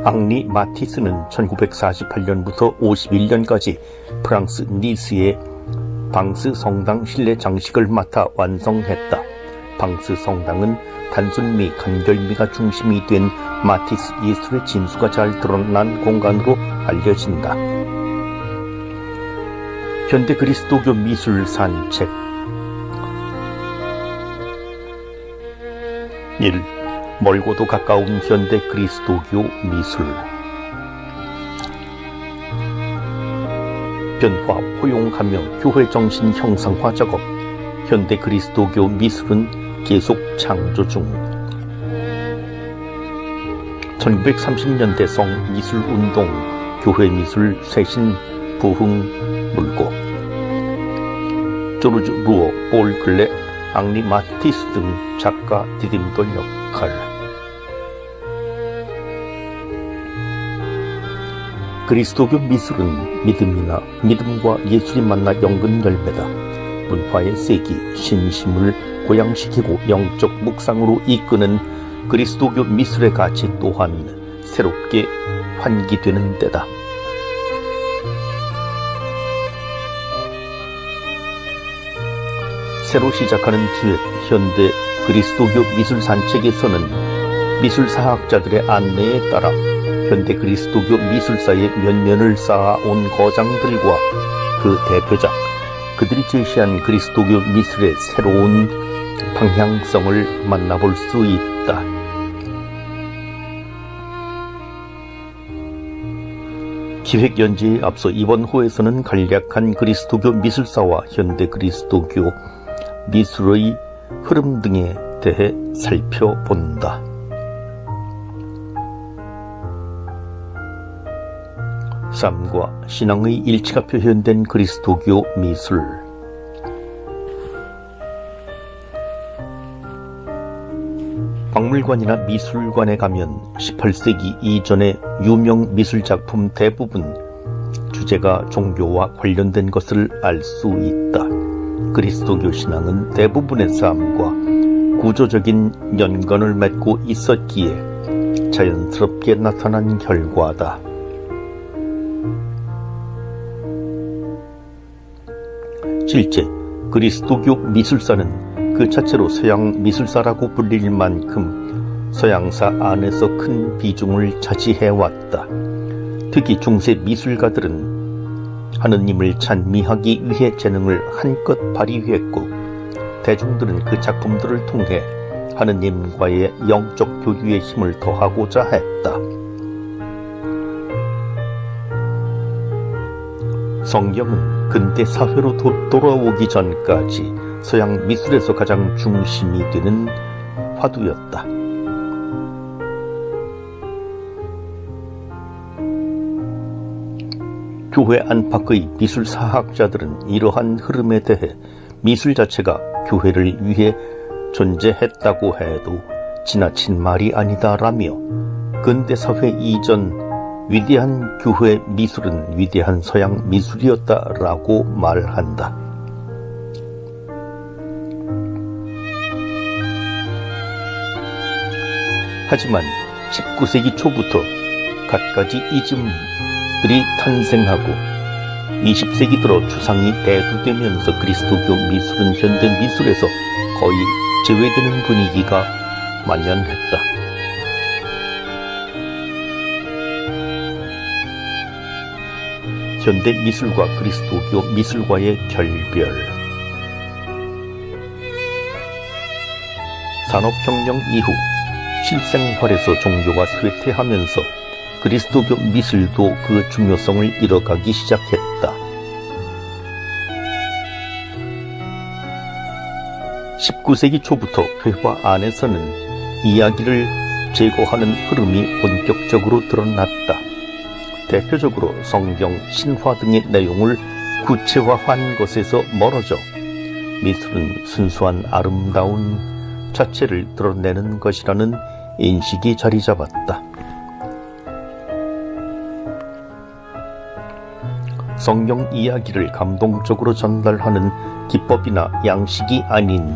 앙리 마티스는 1948년부터 51년까지 프랑스 니스의 방스 성당 실내 장식을 맡아 완성했다. 방스 성당은 단순미, 간결미가 중심이 된 마티스 예술의 진수가 잘 드러난 공간으로 알려진다. 현대 그리스도교 미술 산책 1. 멀고도 가까운 현대 그리스도교 미술. 변화, 포용하며 교회 정신 형상화 작업. 현대 그리스도교 미술은 계속 창조 중. 1930년대 성미술운동, 교회 미술 쇄신 부흥 물고. 조르주 루어, 볼 글레, 앙리 마티스 등 작가 디딤돌 역할. 그리스도교 미술은 믿음이나 믿음과 예술이 만나 연근 열매다. 문화의 세기, 신심을 고양시키고 영적 묵상으로 이끄는 그리스도교 미술의 가치 또한 새롭게 환기되는 때다. 새로 시작하는 기획, 현대 그리스도교 미술 산책에서는 미술사학자들의 안내에 따라 현대 그리스도교 미술사의 면면을 쌓아온 거장들과 그 대표작, 그들이 제시한 그리스도교 미술의 새로운 방향성을 만나볼 수 있다. 기획 연재에 앞서 이번 호에서는 간략한 그리스도교 미술사와 현대 그리스도교 미술의 흐름 등에 대해 살펴본다. 삶과 신앙의 일치가 표현된 그리스도교 미술. 박물관이나 미술관에 가면 18세기 이전의 유명 미술작품 대부분 주제가 종교와 관련된 것을 알 수 있다. 그리스도교 신앙은 대부분의 삶과 구조적인 연관을 맺고 있었기에 자연스럽게 나타난 결과다. 실제 그리스도교 미술사는 그 자체로 서양 미술사라고 불릴 만큼 서양사 안에서 큰 비중을 차지해왔다. 특히 중세 미술가들은 하느님을 찬미하기 위해 재능을 한껏 발휘했고, 대중들은 그 작품들을 통해 하느님과의 영적 교류의 힘을 더하고자 했다. 성경은 근대 사회로 돌아오기 전까지 서양 미술에서 가장 중심이 되는 화두였다. 교회 안팎의 미술사학자들은 이러한 흐름에 대해 미술 자체가 교회를 위해 존재했다고 해도 지나친 말이 아니다라며, 근대사회 이전 위대한 교회 미술은 위대한 서양 미술이었다라고 말한다. 하지만 19세기 초부터 갖가지 이즘들이 탄생하고 20세기 들어 추상이 대두되면서 그리스도교 미술은 현대 미술에서 거의 제외되는 분위기가 만연했다. 현대 미술과 그리스도교 미술과의 결별. 산업혁명 이후 실생활에서 종교가 쇠퇴하면서 그리스도교 미술도 그 중요성을 잃어가기 시작했다. 19세기 초부터 회화 안에서는 이야기를 제거하는 흐름이 본격적으로 드러났다. 대표적으로 성경, 신화 등의 내용을 구체화한 것에서 멀어져 미술은 순수한 아름다운 자체를 드러내는 것이라는 인식이 자리 잡았다. 성경 이야기를 감동적으로 전달하는 기법이나 양식이 아닌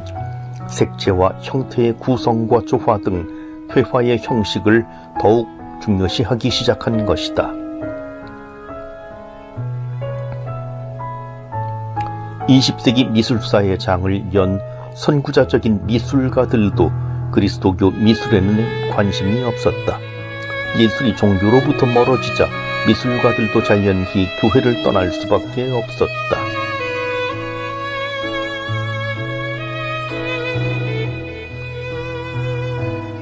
색채와 형태의 구성과 조화 등 회화의 형식을 더욱 중요시하기 시작한 것이다. 20세기 미술사의 장을 연 선구자적인 미술가들도 그리스도교 미술에는 관심이 없었다. 예술이 종교로부터 멀어지자 미술가들도 자연히 교회를 떠날 수밖에 없었다.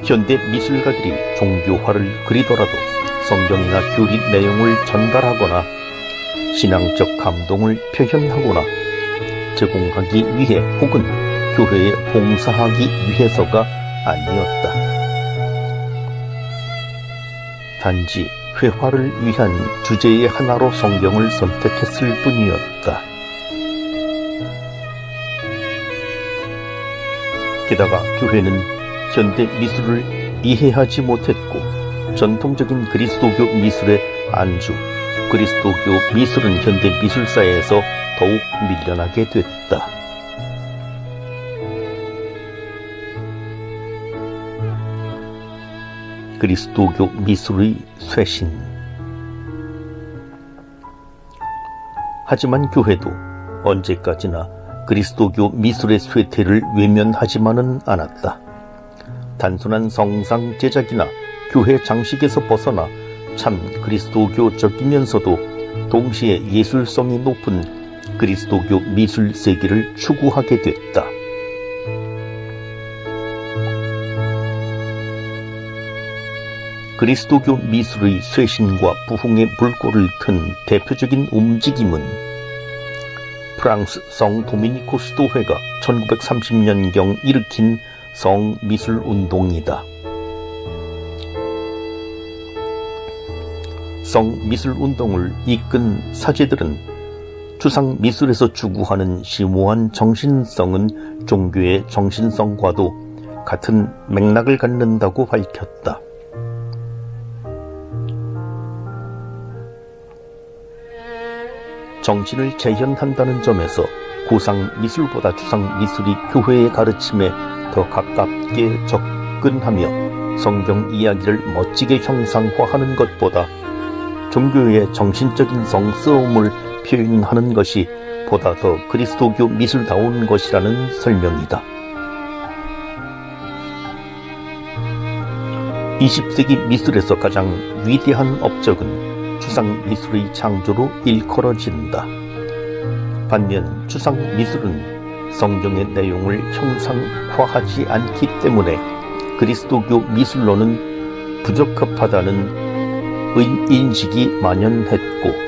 현대 미술가들이 종교화를 그리더라도 성경이나 교리 내용을 전달하거나 신앙적 감동을 표현하거나 제공하기 위해 혹은 교회에 봉사하기 위해서가 아니었다. 단지 회화를 위한 주제의 하나로 성경을 선택했을 뿐이었다. 게다가 교회는 현대 미술을 이해하지 못했고 전통적인 그리스도교 미술의 안주, 그리스도교 미술은 현대 미술사에서 더욱 밀려나게 됐다. 그리스도교 미술의 쇄신. 하지만 교회도 언제까지나 그리스도교 미술의 쇠퇴를 외면하지만은 않았다. 단순한 성상 제작이나 교회 장식에서 벗어나 참 그리스도교적이면서도 동시에 예술성이 높은 그리스도교 미술 세계를 추구하게 됐다. 그리스도교 미술의 쇄신과 부흥의 물꼬를 튼 대표적인 움직임은 프랑스 성 도미니코 수도회가 1930년경 일으킨 성미술운동이다. 성미술운동을 이끈 사제들은 추상미술에서 추구하는 심오한 정신성은 종교의 정신성과도 같은 맥락을 갖는다고 밝혔다. 정신을 재현한다는 점에서 구상미술보다 추상미술이 교회의 가르침에 더 가깝게 접근하며 성경 이야기를 멋지게 형상화하는 것보다 종교의 정신적인 성스러움을 표현하는 것이 보다 더 그리스도교 미술다운 것이라는 설명이다. 20세기 미술에서 가장 위대한 업적은 추상미술의 창조로 일컬어진다. 반면 추상미술은 성경의 내용을 형상화하지 않기 때문에 그리스도교 미술로는 부적합하다는 인식이 만연했고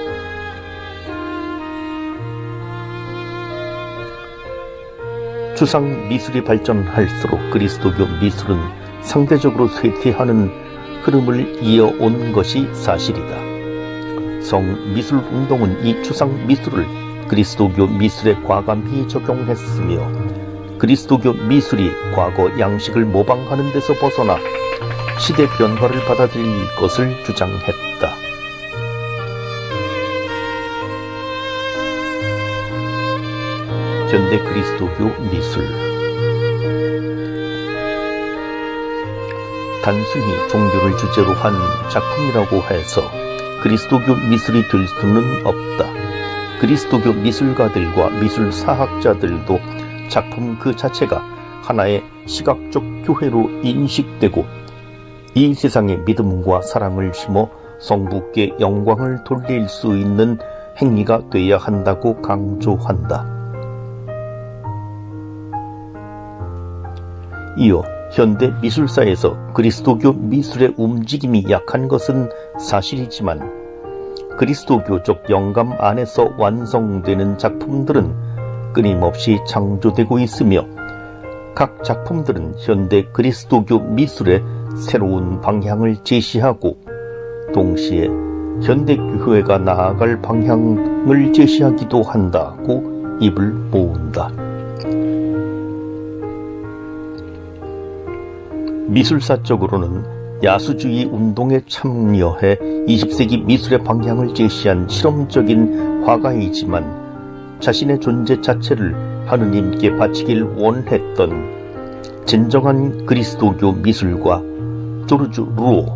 추상미술이 발전할수록 그리스도교 미술은 상대적으로 쇠퇴하는 흐름을 이어온 것이 사실이다. 성미술운동은 이 추상미술을 그리스도교 미술에 과감히 적용했으며 그리스도교 미술이 과거 양식을 모방하는 데서 벗어나 시대 변화를 받아들일 것을 주장했다. 현대 그리스도교 미술. 단순히 종교를 주제로 한 작품이라고 해서 그리스도교 미술이 될 수는 없다. 그리스도교 미술가들과 미술사학자들도 작품 그 자체가 하나의 시각적 교회로 인식되고 이 세상에 믿음과 사랑을 심어 성부께 영광을 돌릴 수 있는 행위가 되어야 한다고 강조한다. 이어 현대 미술사에서 그리스도교 미술의 움직임이 약한 것은 사실이지만 그리스도교적 영감 안에서 완성되는 작품들은 끊임없이 창조되고 있으며 각 작품들은 현대 그리스도교 미술의 새로운 방향을 제시하고 동시에 현대교회가 나아갈 방향을 제시하기도 한다고 입을 모은다. 미술사적으로는 야수주의 운동에 참여해 20세기 미술의 방향을 제시한 실험적인 화가이지만 자신의 존재 자체를 하느님께 바치길 원했던 진정한 그리스도교 미술가 조르주 루오.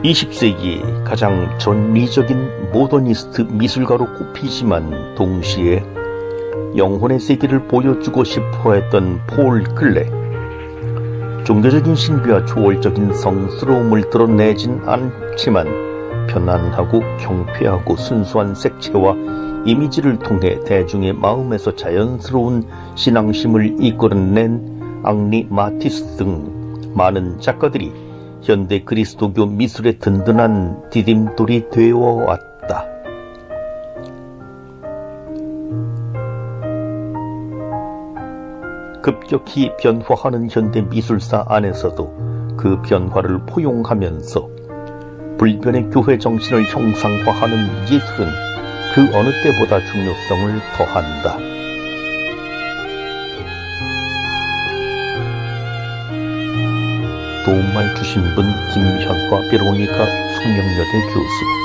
20세기의 가장 전리적인 모더니스트 미술가로 꼽히지만 동시에 영혼의 세계를 보여주고 싶어했던 폴 클레. 종교적인 신비와 초월적인 성스러움을 드러내진 않지만 편안하고 경쾌하고 순수한 색채와 이미지를 통해 대중의 마음에서 자연스러운 신앙심을 이끌어낸 앙리 마티스 등 많은 작가들이 현대 그리스도교 미술의 든든한 디딤돌이 되어왔다. 급격히 변화하는 현대 미술사 안에서도 그 변화를 포용하면서 불변의 교회 정신을 형상화하는 예술은 그 어느 때보다 중요성을 더한다. 도움말 주신 분 김현과 베로니카 숙명여대 교수.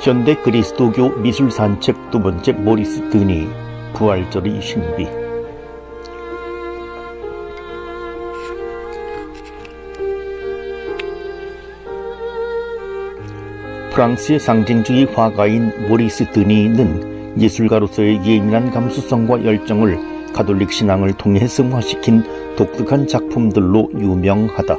현대 그리스도교 미술 산책 두 번째 모리스 드니 부활절의 신비. 프랑스의 상징주의 화가인 모리스 드니는 예술가로서의 예민한 감수성과 열정을 가톨릭 신앙을 통해 승화시킨 독특한 작품들로 유명하다.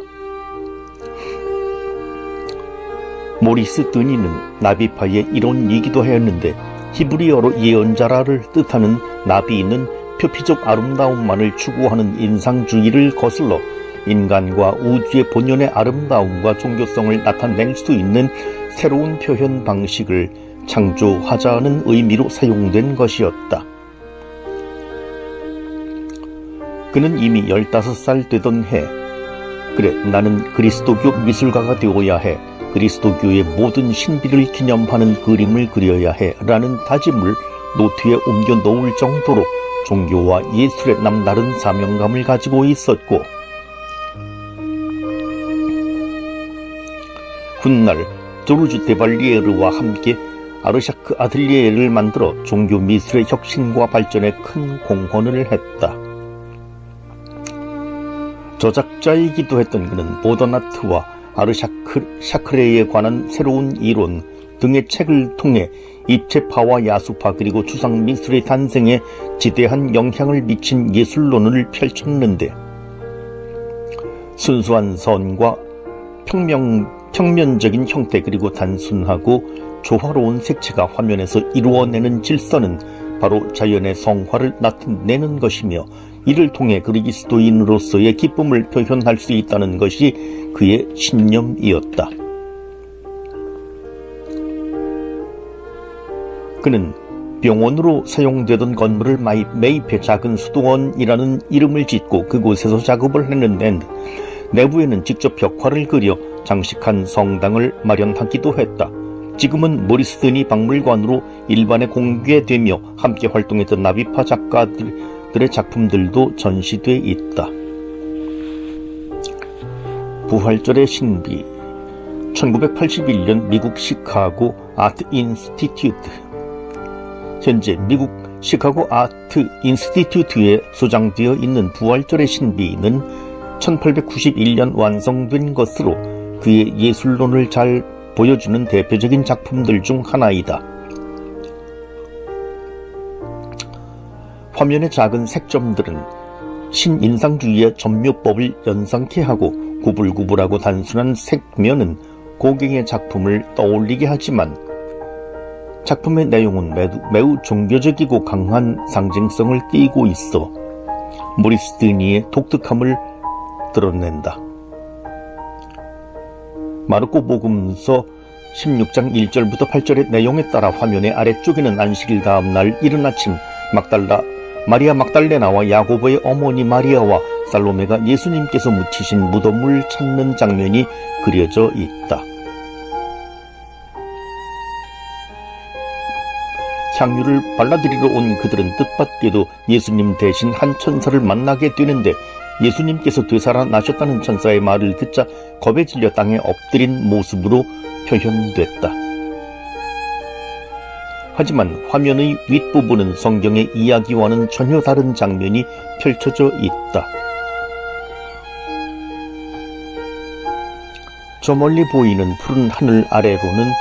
모리스 드니는 나비파의 일원이기도 하였는데 히브리어로 예언자라를 뜻하는 나비는 표피적 아름다움만을 추구하는 인상주의를 거슬러 인간과 우주의 본연의 아름다움과 종교성을 나타낼 수 있는 새로운 표현 방식을 창조하자는 의미로 사용된 것이었다. 그는 이미 15살 되던 해, 그래 나는 그리스도교 미술가가 되어야 해, 그리스도교의 모든 신비를 기념하는 그림을 그려야 해 라는 다짐을 노트에 옮겨 놓을 정도로 종교와 예술에 남다른 사명감을 가지고 있었고, 훗날 조르주 데발리에르와 함께 아르샤크 아틀리에를 만들어 종교 미술의 혁신과 발전에 큰 공헌을 했다. 저작자이기도 했던 그는 모더나트와 샤크레에 관한 새로운 이론 등의 책을 통해 입체파와 야수파 그리고 추상미술의 탄생에 지대한 영향을 미친 예술론을 펼쳤는데, 순수한 선과 평면적인 형태 그리고 단순하고 조화로운 색채가 화면에서 이루어내는 질서는 바로 자연의 성화를 나타내는 것이며, 이를 통해 그리스도인으로서의 기쁨을 표현할 수 있다는 것이 그의 신념이었다. 그는 병원으로 사용되던 건물을 매입해 작은 수도원이라는 이름을 짓고 그곳에서 작업을 했는데, 내부에는 직접 벽화를 그려 장식한 성당을 마련하기도 했다. 지금은 모리스 드니 박물관으로 일반에 공개되며 함께 활동했던 나비파 작가들의 작품들도 전시돼 있다. 부활절의 신비. 1981년 미국 시카고 아트 인스티튜트. 현재 미국 시카고 아트 인스티튜트에 소장되어 있는 부활절의 신비는 1891년 완성된 것으로 그의 예술론을 잘 보여주는 대표적인 작품들 중 하나이다. 화면의 작은 색점들은 신인상주의의 점묘법을 연상케 하고, 구불구불하고 단순한 색면은 고갱의 작품을 떠올리게 하지만 작품의 내용은 매우 종교적이고 강한 상징성을 띠고 있어 모리스 드니의 독특함을 드러낸다. 마르코 복음서 16장 1절부터 8절의 내용에 따라 화면의 아래쪽에는 안식일 다음 날 이른 아침 마리아 막달레나와 야고보의 어머니 마리아와 살로메가 예수님께서 묻히신 무덤을 찾는 장면이 그려져 있다. 향유를 발라드리러 온 그들은 뜻밖에도 예수님 대신 한 천사를 만나게 되는데, 예수님께서 되살아나셨다는 천사의 말을 듣자 겁에 질려 땅에 엎드린 모습으로 표현됐다. 하지만 화면의 윗부분은 성경의 이야기와는 전혀 다른 장면이 펼쳐져 있다. 저 멀리 보이는 푸른 하늘 아래로는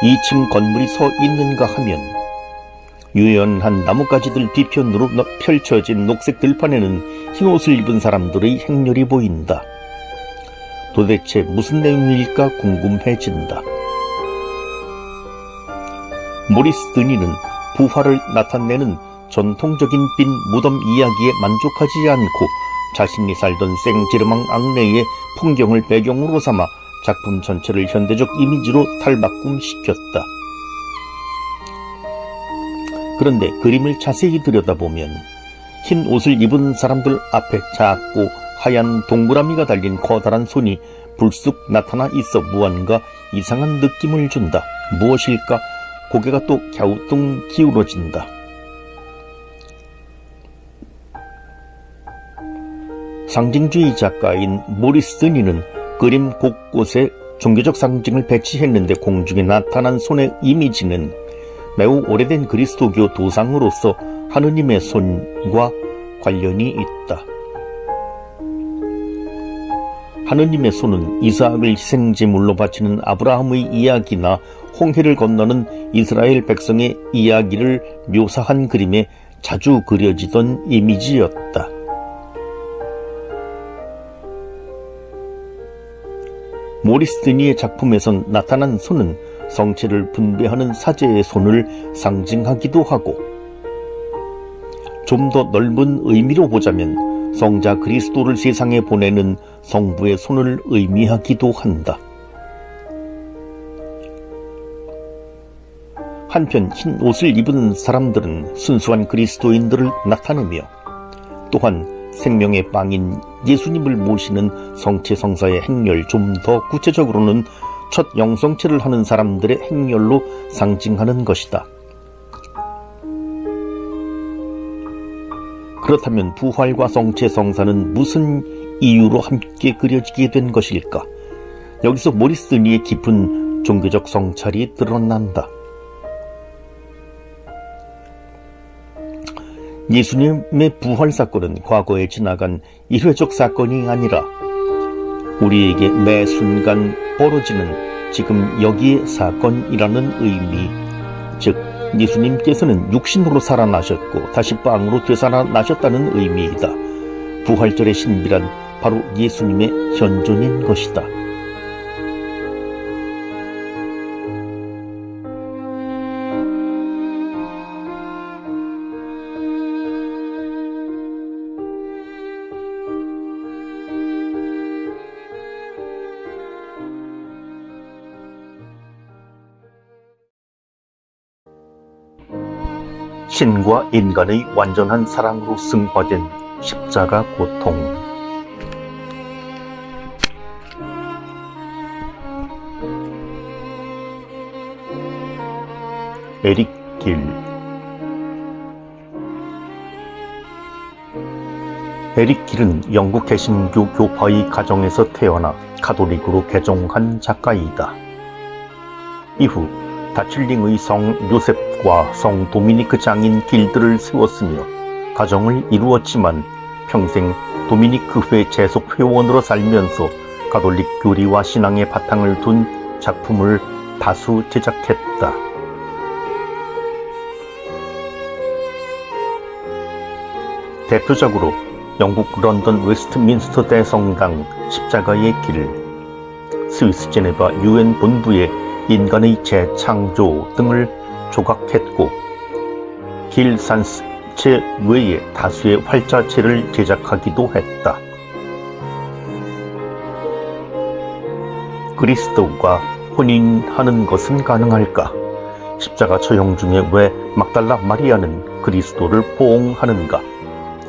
2층 건물이 서 있는가 하면, 유연한 나뭇가지들 뒤편으로 펼쳐진 녹색 들판에는 흰옷을 입은 사람들의 행렬이 보인다. 도대체 무슨 내용일까 궁금해진다. 모리스 드니는 부활을 나타내는 전통적인 빈 무덤 이야기에 만족하지 않고 자신이 살던 생제르망 앙레의 풍경을 배경으로 삼아 작품 전체를 현대적 이미지로 탈바꿈시켰다. 그런데 그림을 자세히 들여다보면 흰 옷을 입은 사람들 앞에 작고 하얀 동그라미가 달린 커다란 손이 불쑥 나타나 있어 무언가 이상한 느낌을 준다. 무엇일까? 고개가 또 갸우뚱 기울어진다. 상징주의 작가인 모리스 드니는 그림 곳곳에 종교적 상징을 배치했는데, 공중에 나타난 손의 이미지는 매우 오래된 그리스도교 도상으로서 하느님의 손과 관련이 있다. 하느님의 손은 이삭을 희생제물로 바치는 아브라함의 이야기나 홍해를 건너는 이스라엘 백성의 이야기를 묘사한 그림에 자주 그려지던 이미지였다. 모리스 드니의 작품에선 나타난 손은 성체를 분배하는 사제의 손을 상징하기도 하고, 좀 더 넓은 의미로 보자면 성자 그리스도를 세상에 보내는 성부의 손을 의미하기도 한다. 한편 흰 옷을 입은 사람들은 순수한 그리스도인들을 나타내며, 또한 생명의 빵인 예수님을 모시는 성체 성사의 행렬, 좀 더 구체적으로는 첫 영성체를 하는 사람들의 행렬로 상징하는 것이다. 그렇다면 부활과 성체 성사는 무슨 이유로 함께 그려지게 된 것일까? 여기서 모리스 드니의 깊은 종교적 성찰이 드러난다. 예수님의 부활 사건은 과거에 지나간 일회적 사건이 아니라 우리에게 매 순간 벌어지는 지금 여기의 사건이라는 의미, 즉 예수님께서는 육신으로 살아나셨고 다시 빵으로 되살아나셨다는 의미이다. 부활절의 신비란 바로 예수님의 현존인 것이다. 신과 인간의 완전한 사랑으로 승화된 십자가 고통. 에릭 길. 에릭 길은 영국 개신교 교파의 가정에서 태어나 가톨릭으로 개종한 작가이다. 이후 다칠링의 성 요셉과 성 도미니크 장인 길들을 세웠으며 가정을 이루었지만 평생 도미니크회 재속 회원으로 살면서 가톨릭 교리와 신앙의 바탕을 둔 작품을 다수 제작했다. 대표적으로 영국 런던 웨스트민스터 대성당 십자가의 길, 스위스 제네바 UN 본부의 인간의 재창조 등을 조각했고, 길 산체 외에 다수의 활자체를 제작하기도 했다. 그리스도와 혼인하는 것은 가능할까? 십자가 처형 중에 왜 막달라 마리아는 그리스도를 포옹하는가?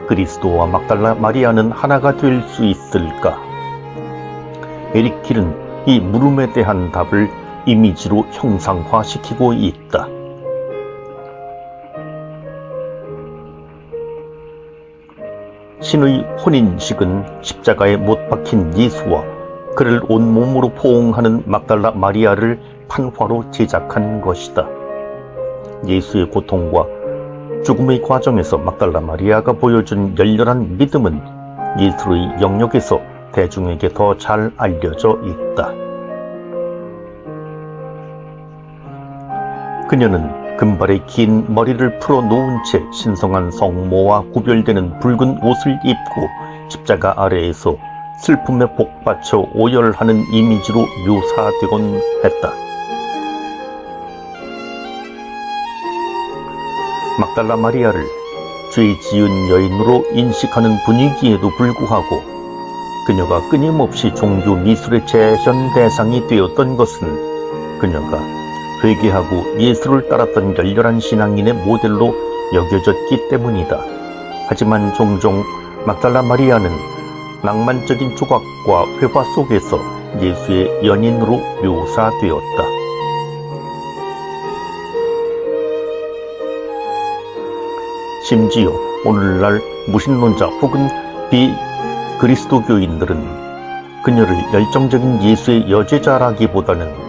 그리스도와 막달라 마리아는 하나가 될 수 있을까? 에릭 길은 이 물음에 대한 답을 이미지로 형상화시키고 있다. 신의 혼인식은 십자가에 못 박힌 예수와 그를 온몸으로 포옹하는 막달라 마리아를 판화로 제작한 것이다. 예수의 고통과 죽음의 과정에서 막달라 마리아가 보여준 열렬한 믿음은 예수의 영역에서 대중에게 더 잘 알려져 있다. 그녀는 금발의 긴 머리를 풀어 놓은 채 신성한 성모와 구별되는 붉은 옷을 입고 십자가 아래에서 슬픔에 복받쳐 오열하는 이미지로 묘사되곤 했다. 막달라 마리아를 죄 지은 여인으로 인식하는 분위기에도 불구하고 그녀가 끊임없이 종교 미술의 재현 대상이 되었던 것은 그녀가 회개하고 예수를 따랐던 열렬한 신앙인의 모델로 여겨졌기 때문이다. 하지만 종종 막달라 마리아는 낭만적인 조각과 회화 속에서 예수의 연인으로 묘사되었다. 심지어 오늘날 무신론자 혹은 비그리스도교인들은 그녀를 열정적인 예수의 여제자라기보다는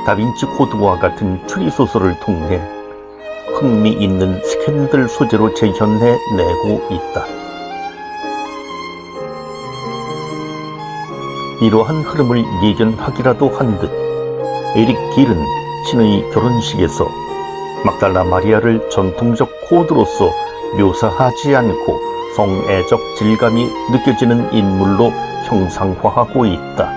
다빈치 코드와 같은 추리소설을 통해 흥미있는 스캔들 소재로 재현해내고 있다. 이러한 흐름을 예견하기라도 한 듯 에릭 길은 신의 결혼식에서 막달라 마리아를 전통적 코드로서 묘사하지 않고 성애적 질감이 느껴지는 인물로 형상화하고 있다.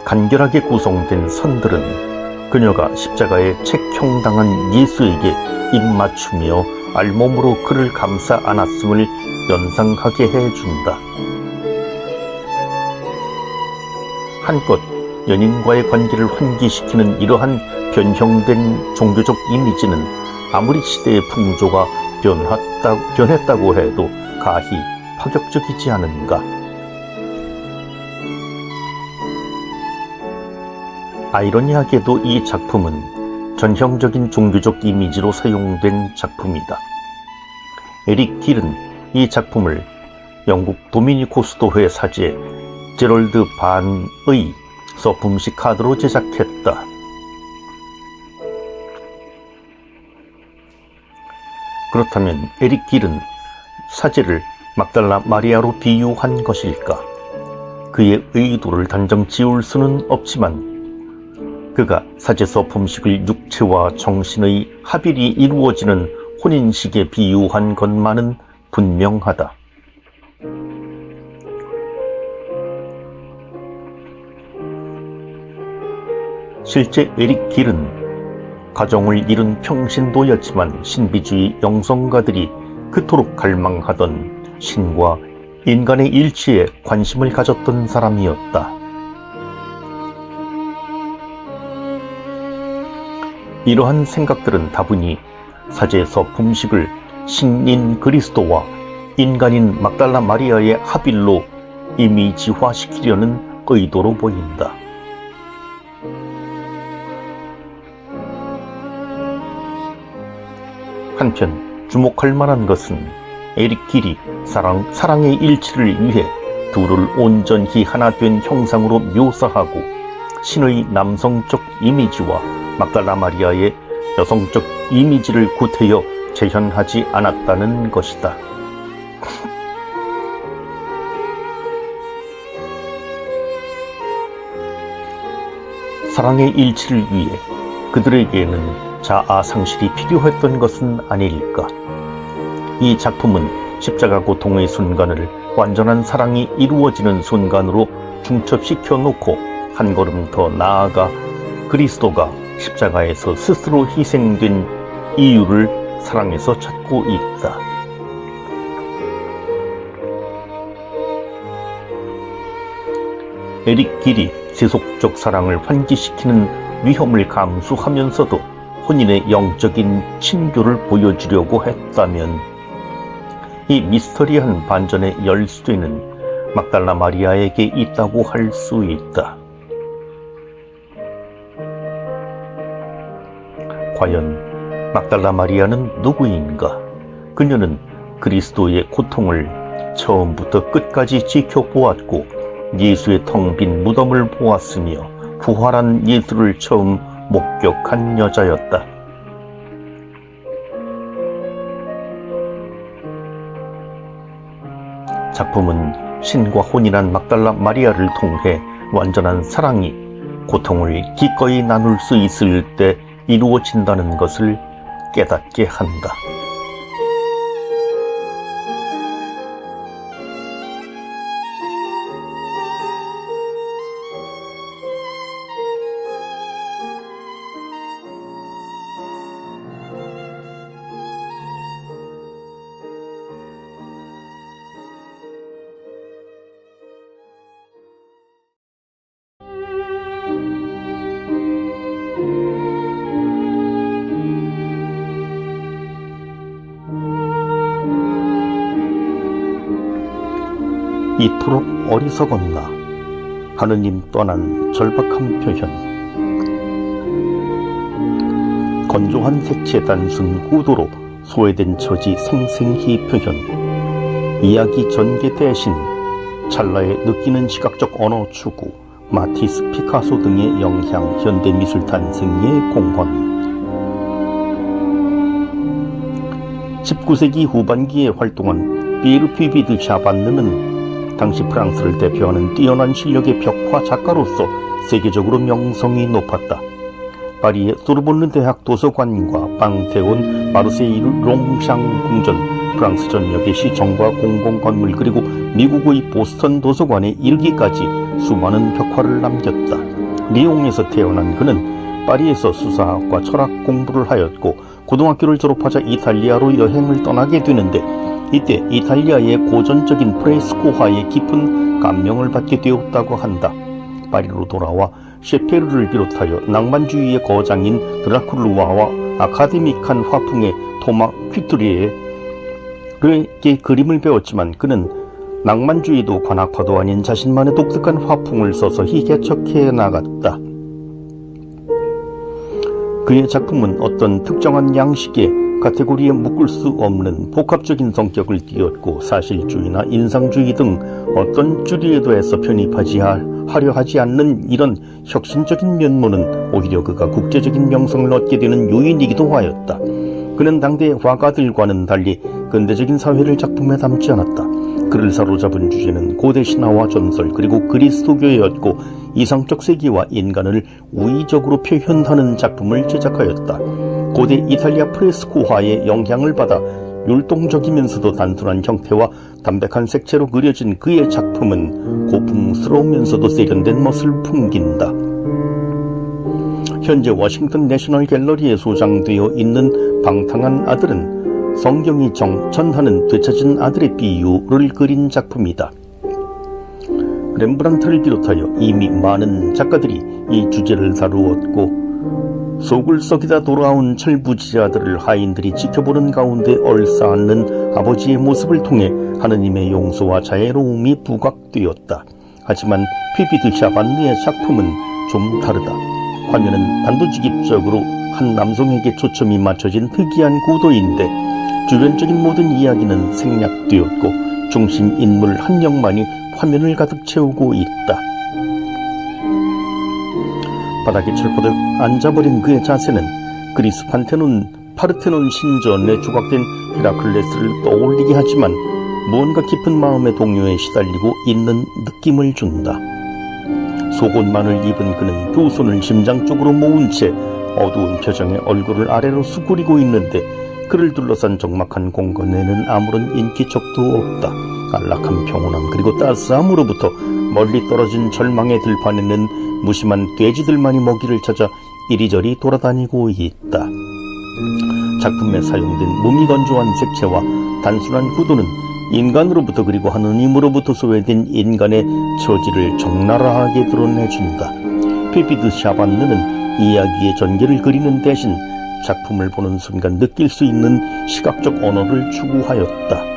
간결하게 구성된 선들은 그녀가 십자가에 책형당한 예수에게 입맞추며 알몸으로 그를 감싸 안았음을 연상하게 해준다. 한껏 연인과의 관계를 환기시키는 이러한 변형된 종교적 이미지는 아무리 시대의 풍조가 변했다고 해도 가히 파격적이지 않은가. 아이러니하게도 이 작품은 전형적인 종교적 이미지로 사용된 작품이다. 에릭 길은 이 작품을 영국 도미니코 수도회 사제 제럴드 반의 서품식 카드로 제작했다. 그렇다면 에릭 길은 사제를 막달라 마리아로 비유한 것일까? 그의 의도를 단정 지울 수는 없지만 그가 사제 서품식을 육체와 정신의 합일이 이루어지는 혼인식에 비유한 것만은 분명하다. 실제 에릭 길은 가정을 이룬 평신도였지만 신비주의 영성가들이 그토록 갈망하던 신과 인간의 일치에 관심을 가졌던 사람이었다. 이러한 생각들은 다분히 사제 서품식을 신인 그리스도와 인간인 막달라 마리아의 합일로 이미지화시키려는 의도로 보인다. 한편 주목할 만한 것은 에릭 길이 사랑의 일치를 위해 둘을 온전히 하나 된 형상으로 묘사하고 신의 남성적 이미지와 막달라 마리아의 여성적 이미지를 구태여 재현하지 않았다는 것이다. 사랑의 일치를 위해 그들에게는 자아 상실이 필요했던 것은 아닐까. 이 작품은 십자가 고통의 순간을 완전한 사랑이 이루어지는 순간으로 중첩시켜 놓고 한 걸음 더 나아가 그리스도가 십자가에서 스스로 희생된 이유를 사랑에서 찾고 있다. 에릭 길이 세속적 사랑을 환기시키는 위험을 감수하면서도 혼인의 영적인 친교를 보여주려고 했다면 이 미스터리한 반전의 열쇠는 막달라 마리아에게 있다고 할 수 있다. 과연 막달라 마리아는 누구인가? 그녀는 그리스도의 고통을 처음부터 끝까지 지켜보았고 예수의 텅 빈 무덤을 보았으며 부활한 예수를 처음 목격한 여자였다. 작품은 신과 혼인한 막달라 마리아를 통해 완전한 사랑이 고통을 기꺼이 나눌 수 있을 때 이루어진다는 것을 깨닫게 한다. 이토록 어리석었나. 하느님 떠난 절박한 표현. 건조한 색채 단순 구도로 소외된 처지 생생히 표현. 이야기 전개 대신 찰나에 느끼는 시각적 언어 추구, 마티스, 피카소 등의 영향, 현대미술 탄생의 공헌. 19세기 후반기에 활동한 피에르 퓨비 드 샤반느는 당시 프랑스를 대표하는 뛰어난 실력의 벽화 작가로서 세계적으로 명성이 높았다. 파리의 소르본느 대학 도서관과 방테온, 마르세유 롱샹 궁전, 프랑스 전역의 시청과 공공건물 그리고 미국의 보스턴 도서관에 이르기까지 수많은 벽화를 남겼다. 리옹에서 태어난 그는 파리에서 수사학과 철학 공부를 하였고 고등학교를 졸업하자 이탈리아로 여행을 떠나게 되는데 이때 이탈리아의 고전적인 프레스코화에 깊은 감명을 받게 되었다고 한다. 파리로 돌아와 셰페르를 비롯하여 낭만주의의 거장인 드라큘루아와 아카데믹한 화풍의 토마 퀴트리에게 그림을 배웠지만 그는 낭만주의도 관학파도 아닌 자신만의 독특한 화풍을 서서히 개척해 나갔다. 그의 작품은 어떤 특정한 양식의 카테고리에 묶을 수 없는 복합적인 성격을 띠었고 사실주의나 인상주의 등 어떤 주류에도 해서 편입하지 하려 하지 않는 이런 혁신적인 면모는 오히려 그가 국제적인 명성을 얻게 되는 요인이기도 하였다. 그는 당대 화가들과는 달리 근대적인 사회를 작품에 담지 않았다. 그를 사로잡은 주제는 고대 신화와 전설 그리고 그리스도교였고 이상적 세계와 인간을 우의적으로 표현하는 작품을 제작하였다. 고대 이탈리아 프레스코화의 영향을 받아 율동적이면서도 단순한 형태와 담백한 색채로 그려진 그의 작품은 고풍스러우면서도 세련된 멋을 풍긴다. 현재 워싱턴 내셔널 갤러리에 소장되어 있는 방탕한 아들은 성경이 전하는 되찾은 아들의 비유를 그린 작품이다. 렘브란트를 비롯하여 이미 많은 작가들이 이 주제를 다루었고 속을 썩이다 돌아온 철부지자들을 하인들이 지켜보는 가운데 얼싸안는 아버지의 모습을 통해 하느님의 용서와 자애로움이 부각되었다. 하지만 퓨비 드 샤반느의 작품은 좀 다르다. 화면은 단도직입적으로 한 남성에게 초점이 맞춰진 특이한 구도인데 주변적인 모든 이야기는 생략되었고 중심 인물 한 명만이 화면을 가득 채우고 있다. 바닥에 철버덕 앉아버린 그의 자세는 그리스 파르테논 신전에 조각된 헤라클레스를 떠올리게 하지만 무언가 깊은 마음의 동요에 시달리고 있는 느낌을 준다. 속옷만을 입은 그는 두 손을 심장 쪽으로 모은 채 어두운 표정의 얼굴을 아래로 수그리고 있는데 그를 둘러싼 적막한 공간에는 아무런 인기척도 없다. 안락한 평온함 그리고 따스함으로부터 멀리 떨어진 절망의 들판에는 무심한 돼지들만이 먹이를 찾아 이리저리 돌아다니고 있다. 작품에 사용된 무미건조한 색채와 단순한 구도는 인간으로부터 그리고 하느님으로부터 소외된 인간의 처지를 적나라하게 드러내준다. 퓨비 드 샤반느는 이야기의 전개를 그리는 대신 작품을 보는 순간 느낄 수 있는 시각적 언어를 추구하였다.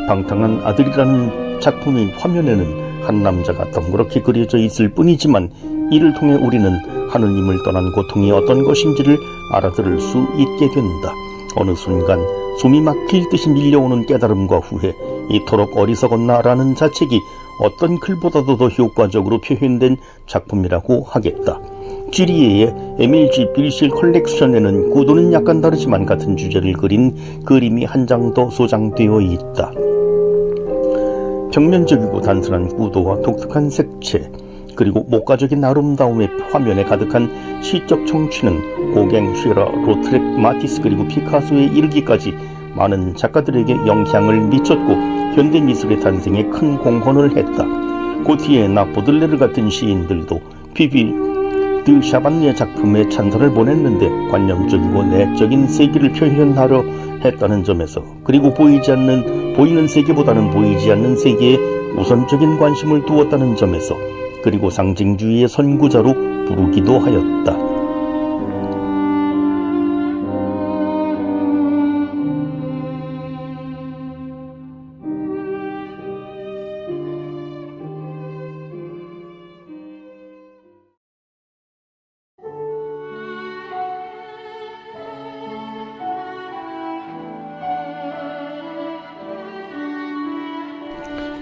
방탕한 아들이라는 작품의 화면에는 한 남자가 덩그렇게 그려져 있을 뿐이지만 이를 통해 우리는 하느님을 떠난 고통이 어떤 것인지를 알아들을 수 있게 된다. 어느 순간 숨이 막힐 듯이 밀려오는 깨달음과 후회, 이토록 어리석었나라는 자책이 어떤 글보다도 더 효과적으로 표현된 작품이라고 하겠다. 쥐리에의 에밀 G. 빌실 컬렉션에는 구도는 약간 다르지만 같은 주제를 그린 그림이 한 장 더 소장되어 있다. 평면적이고 단순한 구도와 독특한 색채, 그리고 목가적인 아름다움의 화면에 가득한 시적 청취는 고갱, 쉐라, 로트렉, 마티스 그리고 피카소에 이르기까지 많은 작가들에게 영향을 미쳤고 현대미술의 탄생에 큰 공헌을 했다. 고티에나 보들레르 같은 시인들도 피비 드 샤반리의 작품에 찬사를 보냈는데 관념적이고 내적인 세계를 표현하려 했다는 점에서, 그리고 보이는 세계보다는 보이지 않는 세계에 우선적인 관심을 두었다는 점에서, 그리고 상징주의의 선구자로 부르기도 하였다.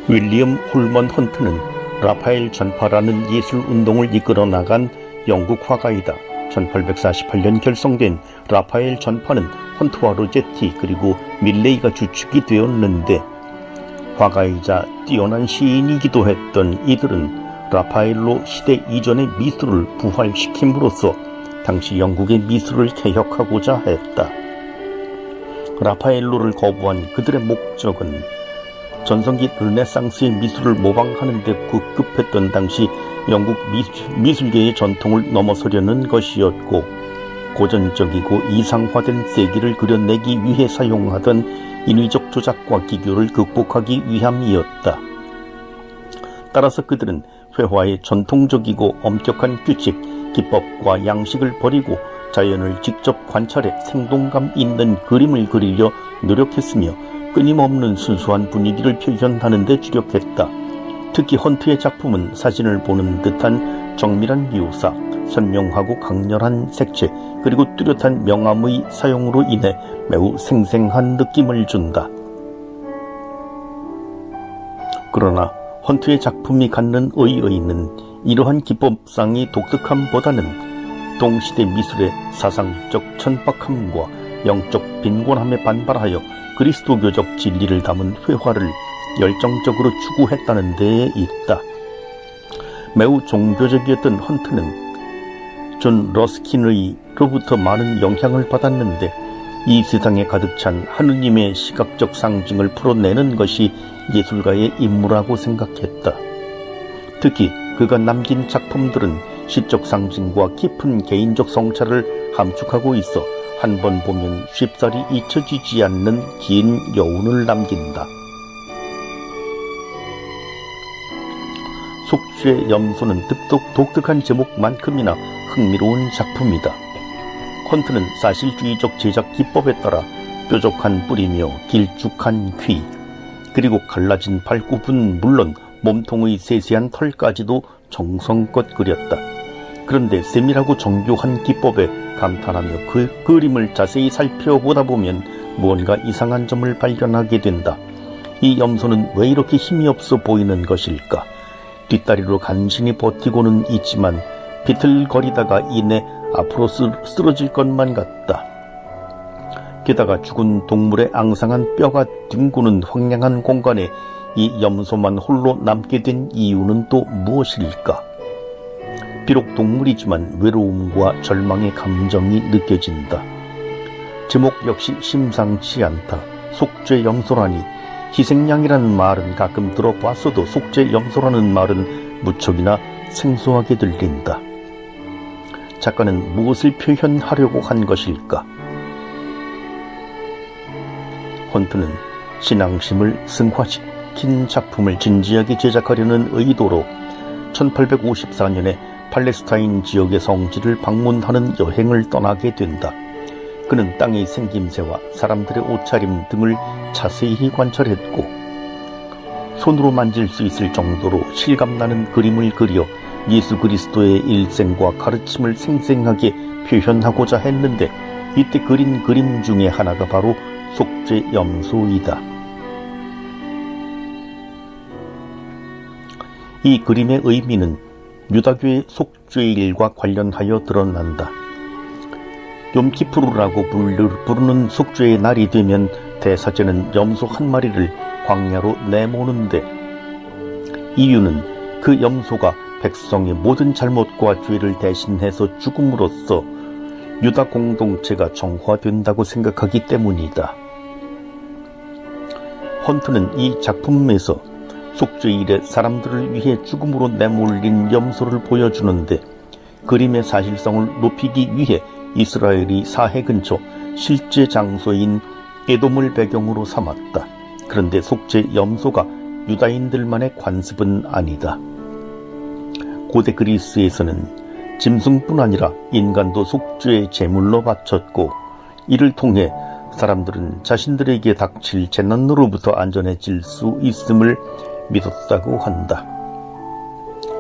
윌리엄 홀먼 헌트는 라파엘 전파라는 예술운동을 이끌어 나간 영국 화가이다. 1848년 결성된 라파엘 전파는 헌트와 로제티 그리고 밀레이가 주축이 되었는데, 화가이자 뛰어난 시인이기도 했던 이들은 라파엘로 시대 이전의 미술을 부활시킴으로써 당시 영국의 미술을 개혁하고자 했다. 라파엘로를 거부한 그들의 목적은 전성기 르네상스의 미술을 모방하는 데 급급했던 당시 영국 미술계의 전통을 넘어서려는 것이었고, 고전적이고 이상화된 세계를 그려내기 위해 사용하던 인위적 조작과 기교를 극복하기 위함이었다. 따라서 그들은 회화의 전통적이고 엄격한 규칙, 기법과 양식을 버리고 자연을 직접 관찰해 생동감 있는 그림을 그리려 노력했으며 끊임없는 순수한 분위기를 표현하는 데 주력했다. 특히 헌트의 작품은 사진을 보는 듯한 정밀한 묘사, 선명하고 강렬한 색채, 그리고 뚜렷한 명암의 사용으로 인해 매우 생생한 느낌을 준다. 그러나 헌트의 작품이 갖는 의의는 이러한 기법상의 독특함보다는 동시대 미술의 사상적 천박함과 영적 빈곤함에 반발하여 그리스도교적 진리를 담은 회화를 열정적으로 추구했다는 데에 있다. 매우 종교적이었던 헌트는 존 러스킨의로부터 많은 영향을 받았는데, 이 세상에 가득 찬 하느님의 시각적 상징을 풀어내는 것이 예술가의 임무라고 생각했다. 특히 그가 남긴 작품들은 시적 상징과 깊은 개인적 성찰을 함축하고 있어 한 번 보면 쉽사리 잊혀지지 않는 긴 여운을 남긴다. 속죄 염소는 독특한 제목만큼이나 흥미로운 작품이다. 헌트는 사실주의적 제작 기법에 따라 뾰족한 뿌리며 길쭉한 귀, 그리고 갈라진 발굽은 물론 몸통의 세세한 털까지도 정성껏 그렸다. 그런데 세밀하고 정교한 기법에 감탄하며 그 그림을 자세히 살펴보다 보면 무언가 이상한 점을 발견하게 된다. 이 염소는 왜 이렇게 힘이 없어 보이는 것일까? 뒷다리로 간신히 버티고는 있지만 비틀거리다가 이내 앞으로 쓰러질 것만 같다. 게다가 죽은 동물의 앙상한 뼈가 뒹구는 황량한 공간에 이 염소만 홀로 남게 된 이유는 또 무엇일까? 비록 동물이지만 외로움과 절망의 감정이 느껴진다. 제목 역시 심상치 않다. 속죄 염소라니. 희생양이라는 말은 가끔 들어봤어도 속죄 염소라는 말은 무척이나 생소하게 들린다. 작가는 무엇을 표현하려고 한 것일까? 헌트는 신앙심을 승화시킨 작품을 진지하게 제작하려는 의도로 1854년에 팔레스타인 지역의 성지를 방문하는 여행을 떠나게 된다. 그는 땅의 생김새와 사람들의 옷차림 등을 자세히 관찰했고 손으로 만질 수 있을 정도로 실감나는 그림을 그려 예수 그리스도의 일생과 가르침을 생생하게 표현하고자 했는데 이때 그린 그림 중에 하나가 바로 속죄염소이다. 이 그림의 의미는 유다교의 속죄일과 관련하여 드러난다. 욤키푸르라고 부르는 속죄의 날이 되면 대사제는 염소 한 마리를 광야로 내모는데 이유는 그 염소가 백성의 모든 잘못과 죄를 대신해서 죽음으로써 유다 공동체가 정화된다고 생각하기 때문이다. 헌트는 이 작품에서 속죄일에 사람들을 위해 죽음으로 내몰린 염소를 보여주는데 그림의 사실성을 높이기 위해 이스라엘이 사해 근처 실제 장소인 에돔을 배경으로 삼았다. 그런데 속죄 염소가 유다인들만의 관습은 아니다. 고대 그리스에서는 짐승뿐 아니라 인간도 속죄의 제물로 바쳤고 이를 통해 사람들은 자신들에게 닥칠 재난으로부터 안전해질 수 있음을 믿었다고 한다.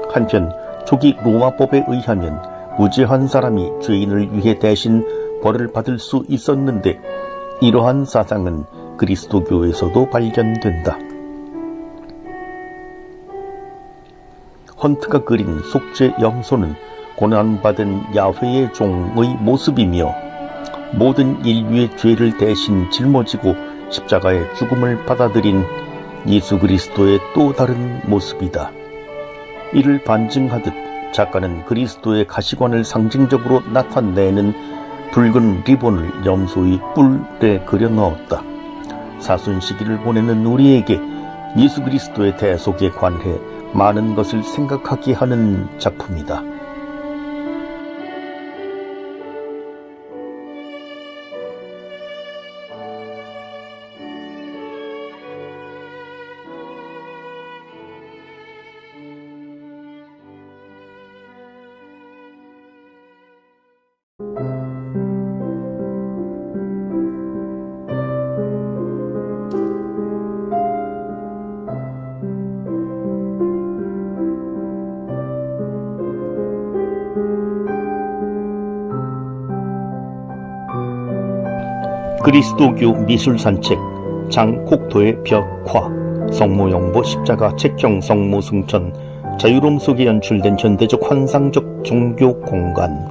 한편 초기 로마법에 의하면 무죄한 사람이 죄인을 위해 대신 벌을 받을 수 있었는데 이러한 사상은 그리스도교에서도 발견된다. 헌트가 그린 속죄 염소는 고난받은 야훼의 종의 모습이며 모든 인류의 죄를 대신 짊어지고 십자가의 죽음을 받아들인 예수 그리스도의 또 다른 모습이다. 이를 반증하듯 작가는 그리스도의 가시관을 상징적으로 나타내는 붉은 리본을 염소의 뿔에 그려 넣었다. 사순 시기를 보내는 우리에게 예수 그리스도의 대속에 관해 많은 것을 생각하게 하는 작품이다. 그리스도교 미술산책 장콕토의 벽화 성모영보 십자가 책형 성모승천 자유로움 속에 연출된 현대적 환상적 종교 공간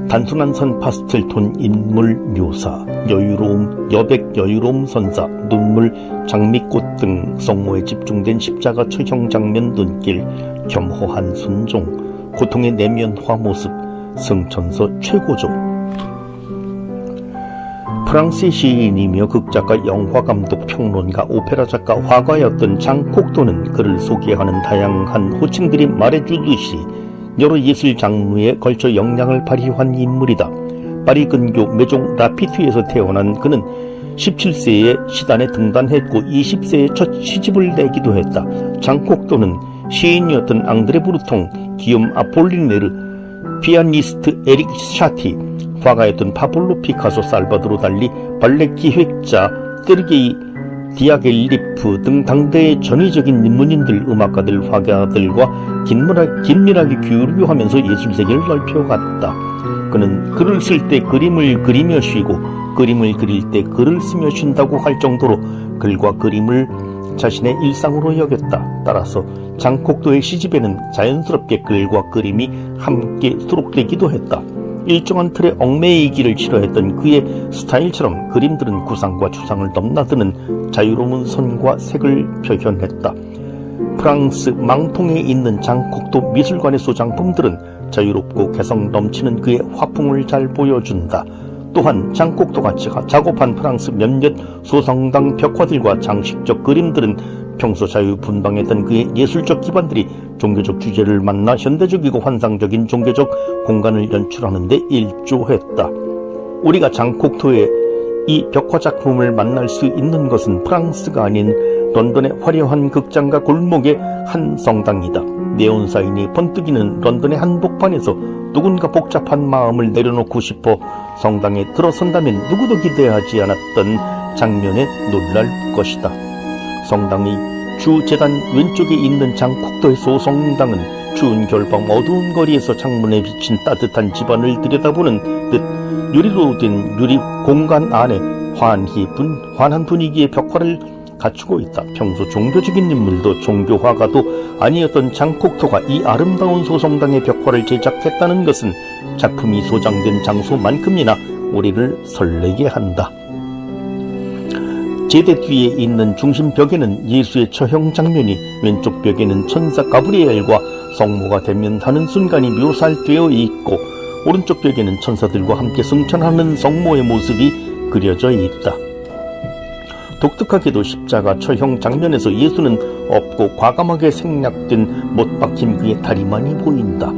단순한 선 파스텔톤 인물 묘사 여유로움 여백 여유로움 선사 눈물 장미꽃 등 성모에 집중된 십자가 처형 장면 눈길 겸허한 순종 고통의 내면화 모습 승천서 최고조 프랑스의 시인이며 극작가, 영화감독, 평론가, 오페라 작가, 화가였던 장콕토는 그를 소개하는 다양한 호칭들이 말해주듯이 여러 예술 장르에 걸쳐 영향을 발휘한 인물이다. 파리 근교 메종 라피투에서 태어난 그는 17세에 시단에 등단했고 20세에 첫 시집을 내기도 했다. 장콕토는 시인이었던 앙드레 브루통, 기욤 아폴리네르, 피아니스트 에릭 샤티, 화가였던 파블로 피카소, 살바도르 달리, 발레 기획자 세르게이 디아겔리프 등 당대의 전위적인 인문인들, 음악가들, 화가들과 긴밀하게 교류하면서 예술세계를 넓혀갔다. 그는 글을 쓸 때 그림을 그리며 쉬고 그림을 그릴 때 글을 쓰며 쉰다고 할 정도로 글과 그림을 자신의 일상으로 여겼다. 따라서 장콕토의 시집에는 자연스럽게 글과 그림이 함께 수록되기도 했다. 일정한 틀에 얽매이기를 싫어했던 그의 스타일처럼 그림들은 구상과 추상을 넘나드는 자유로운 선과 색을 표현했다. 프랑스 망통에 있는 장콕토 미술관의 소장품들은 자유롭고 개성 넘치는 그의 화풍을 잘 보여준다. 또한 장콕토가 작업한 프랑스 몇몇 소성당 벽화들과 장식적 그림들은 평소 자유분방했던 그의 예술적 기반들이 종교적 주제를 만나 현대적이고 환상적인 종교적 공간을 연출하는 데 일조했다. 우리가 장콕토의 이 벽화 작품을 만날 수 있는 것은 프랑스가 아닌 런던의 화려한 극장과 골목의 한 성당이다. 네온사인이 번뜩이는 런던의 한복판에서 누군가 복잡한 마음을 내려놓고 싶어 성당에 들어선다면 누구도 기대하지 않았던 장면에 놀랄 것이다. 성당의 주 재단 왼쪽에 있는 장국도의 소성당은 추운 겨울밤 어두운 거리에서 창문에 비친 따뜻한 집안을 들여다보는 듯 유리로 된 유리 공간 안에 환한 분위기의 벽화를 갖추고 있다. 평소 종교적인 인물도 종교화가도 아니었던 장국토가 이 아름다운 소성당의 벽화를 제작했다는 것은 작품이 소장된 장소만큼이나 우리를 설레게 한다. 제대 뒤에 있는 중심 벽에는 예수의 처형 장면이, 왼쪽 벽에는 천사 가브리엘과 성모가 대면하는 순간이 묘사되어 있고, 오른쪽 벽에는 천사들과 함께 승천하는 성모의 모습이 그려져 있다. 독특하게도 십자가 처형 장면에서 예수는 없고 과감하게 생략된 못 박힌 그의 다리만이 보인다.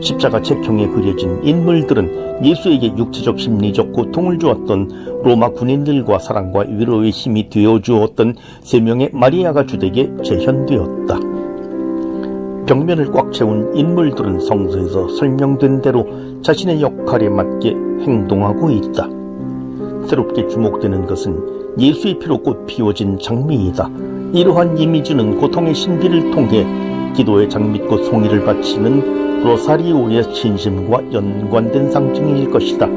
십자가 책형에 그려진 인물들은 예수에게 육체적 심리적 고통을 주었던 로마 군인들과 사랑과 위로의 힘이 되어주었던 세 명의 마리아가 주되게 재현되었다. 벽면을 꽉 채운 인물들은 성서에서 설명된 대로 자신의 역할에 맞게 행동하고 있다. 새롭게 주목되는 것은 예수의 피로 꽃 피워진 장미이다. 이러한 이미지는 고통의 신비를 통해 기도의 장밋꽃 송이를 바치는 로사리오의 진심과 연관된 상징일 것이다.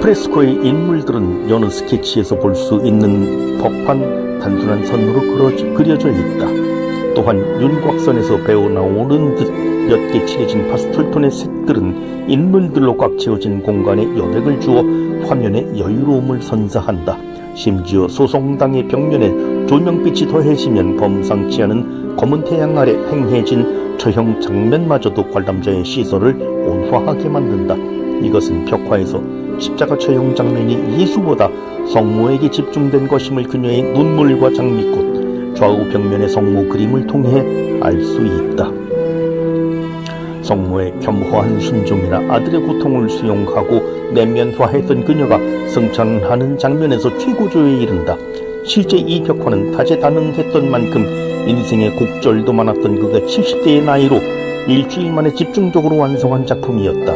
프레스코의 인물들은 여느 스케치에서 볼 수 있는 법한 단순한 선으로 그려져 있다. 또한 윤곽선에서 배어나오는 듯 옅게 칠해진 파스텔톤의 색들은 인물들로 꽉 채워진 공간에 여백을 주어 화면의 여유로움을 선사한다. 심지어 소성당의 벽면에 조명빛이 더해지면 범상치 않은 검은 태양 아래 행해진 처형 장면마저도 관람자의 시선을 온화하게 만든다. 이것은 벽화에서 십자가 처형 장면이 예수보다 성모에게 집중된 것임을 그녀의 눈물과 장미꽃, 좌우 벽면의 성모 그림을 통해 알 수 있다. 성모의 겸허한 순종이나 아들의 고통을 수용하고 내면화했던 그녀가 승천하는 장면에서 최고조에 이른다. 실제 이 벽화는 다재다능했던 만큼 인생의 곡절도 많았던 그가 70대의 나이로 일주일 만에 집중적으로 완성한 작품이었다.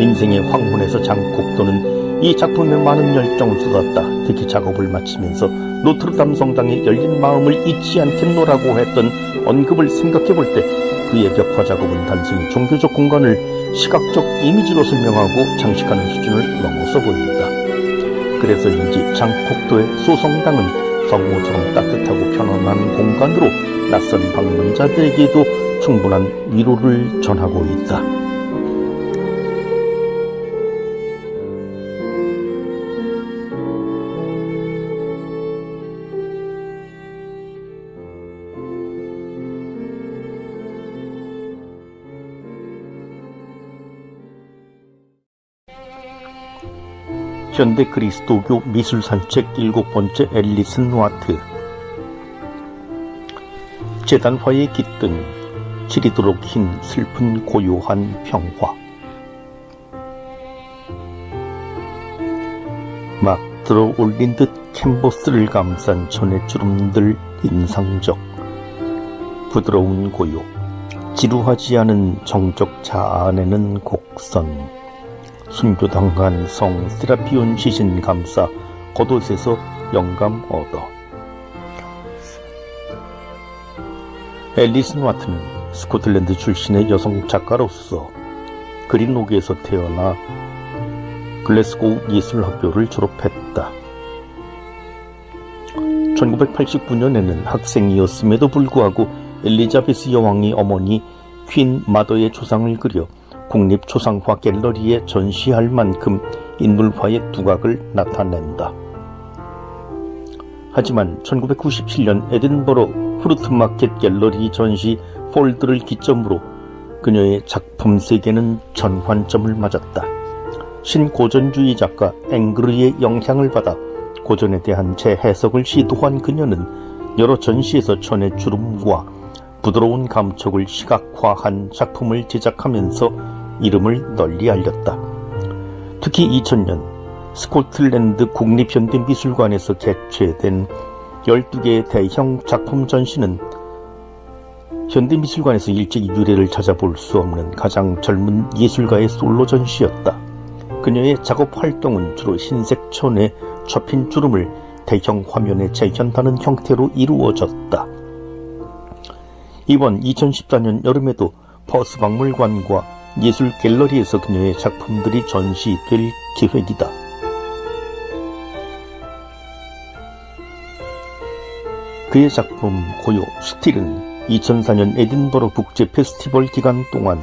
인생의 황혼에서 장국도는 이 작품에 많은 열정을 쏟았다. 특히 작업을 마치면서 노트르담 성당의 열린 마음을 잊지 않겠노라고 했던 언급을 생각해볼 때 그의 벽화 작업은 단순히 종교적 공간을 시각적 이미지로 설명하고 장식하는 수준을 넘어서 보인다. 그래서인지 장국도의 소성당은 성모처럼 따뜻하고 편안한 공간으로 낯선 방문자들에게도 충분한 위로를 전하고 있다. 현대 그리스도교 미술산책 7번째 앨리슨 와트. 재단화에 깃든 지리도록 흰 슬픈 고요한 평화. 막 들어 올린 듯 캔버스를 감싼 천의 주름들 인상적. 부드러운 고요, 지루하지 않은 정적 자안에는 곡선. 순교당한 성 세라피온 시신 감싸 겉옷에서 영감 얻어. 앨리슨 와트는 스코틀랜드 출신의 여성 작가로서 그린옥에서 태어나 글래스고우 예술학교를 졸업했다. 1989년에는 학생이었음에도 불구하고 엘리자베스 여왕의 어머니 퀸 마더의 초상을 그려 국립초상화 갤러리에 전시할 만큼 인물화의 두각을 나타낸다. 하지만 1997년 에딘버러 후르트마켓 갤러리 전시 폴드를 기점으로 그녀의 작품 세계는 전환점을 맞았다. 신고전주의 작가 앵그르의 영향을 받아 고전에 대한 재해석을 시도한 그녀는 여러 전시에서 천의 주름과 부드러운 감촉을 시각화한 작품을 제작하면서 이름을 널리 알렸다. 특히 2000년 스코틀랜드 국립현대미술관에서 개최된 12개의 대형 작품 전시는 현대미술관에서 일찍 유래를 찾아볼 수 없는 가장 젊은 예술가의 솔로 전시였다. 그녀의 작업 활동은 주로 흰색 천에 접힌 주름을 대형 화면에 재현하는 형태로 이루어졌다. 이번 2014년 여름에도 퍼스 박물관과 예술 갤러리에서 그녀의 작품들이 전시될 계획이다. 그의 작품 고요 스틸은 2004년 에딘버러 국제 페스티벌 기간 동안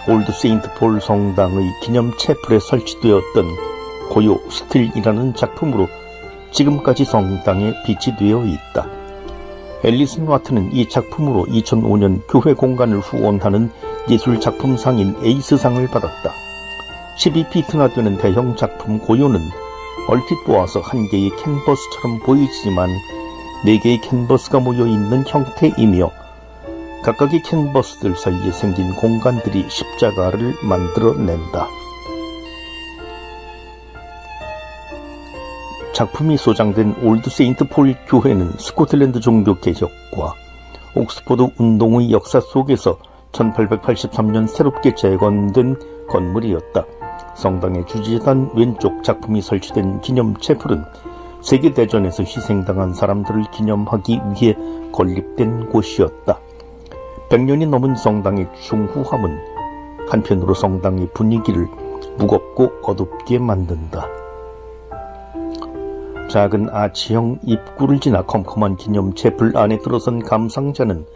올드 세인트 폴 성당의 기념 채플에 설치되었던 고요 스틸이라는 작품으로 지금까지 성당에 비치되어 있다. 앨리슨 와트는 이 작품으로 2005년 교회 공간을 후원하는 예술작품상인 에이스상을 받았다. 12피트나 되는 대형 작품 고요는 얼핏 보아서 한 개의 캔버스처럼 보이지만 4개의 캔버스가 모여있는 형태이며 각각의 캔버스들 사이에 생긴 공간들이 십자가를 만들어낸다. 작품이 소장된 올드 세인트 폴 교회는 스코틀랜드 종교 개혁과 옥스퍼드 운동의 역사 속에서 1883년 새롭게 재건된 건물이었다. 성당의 주지단 왼쪽 작품이 설치된 기념 채플은 세계대전에서 희생당한 사람들을 기념하기 위해 건립된 곳이었다. 100년이 넘은 성당의 중후함은 한편으로 성당의 분위기를 무겁고 어둡게 만든다. 작은 아치형 입구를 지나 컴컴한 기념 채플 안에 들어선 감상자는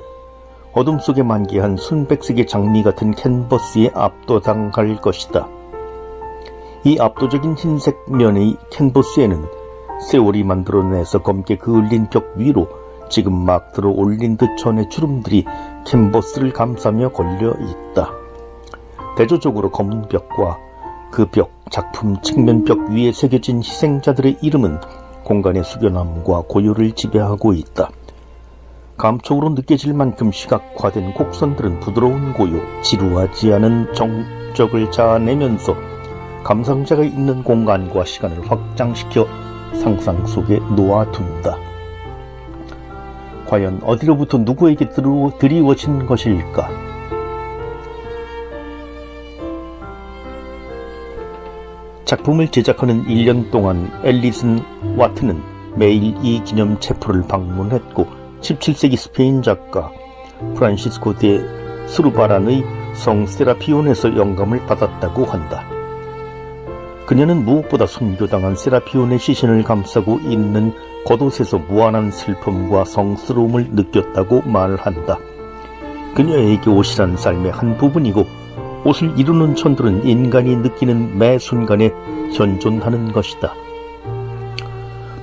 어둠 속에 만개한 순백색의 장미 같은 캔버스에 압도당할 것이다. 이 압도적인 흰색 면의 캔버스에는 세월이 만들어내서 검게 그을린 벽 위로 지금 막 들어 올린 듯 전의 주름들이 캔버스를 감싸며 걸려 있다. 대조적으로 검은 벽과 그 벽, 작품 측면 벽 위에 새겨진 희생자들의 이름은 공간의 숙연함과 고요를 지배하고 있다. 감촉으로 느껴질 만큼 시각화된 곡선들은 부드러운 고요, 지루하지 않은 정적을 자아내면서 감상자가 있는 공간과 시간을 확장시켜 상상 속에 놓아둔다. 과연 어디로부터 누구에게 드리워진 것일까? 작품을 제작하는 1년 동안 앨리슨 와트는 매일 이 기념 채플을 방문했고 17세기 스페인 작가 프란시스코 데 스루바란의 성 세라피온에서 영감을 받았다고 한다. 그녀는 무엇보다 순교당한 세라피온의 시신을 감싸고 있는 겉옷에서 무한한 슬픔과 성스러움을 느꼈다고 말한다. 그녀에게 옷이란 삶의 한 부분이고 옷을 이루는 천들은 인간이 느끼는 매 순간에 현존하는 것이다.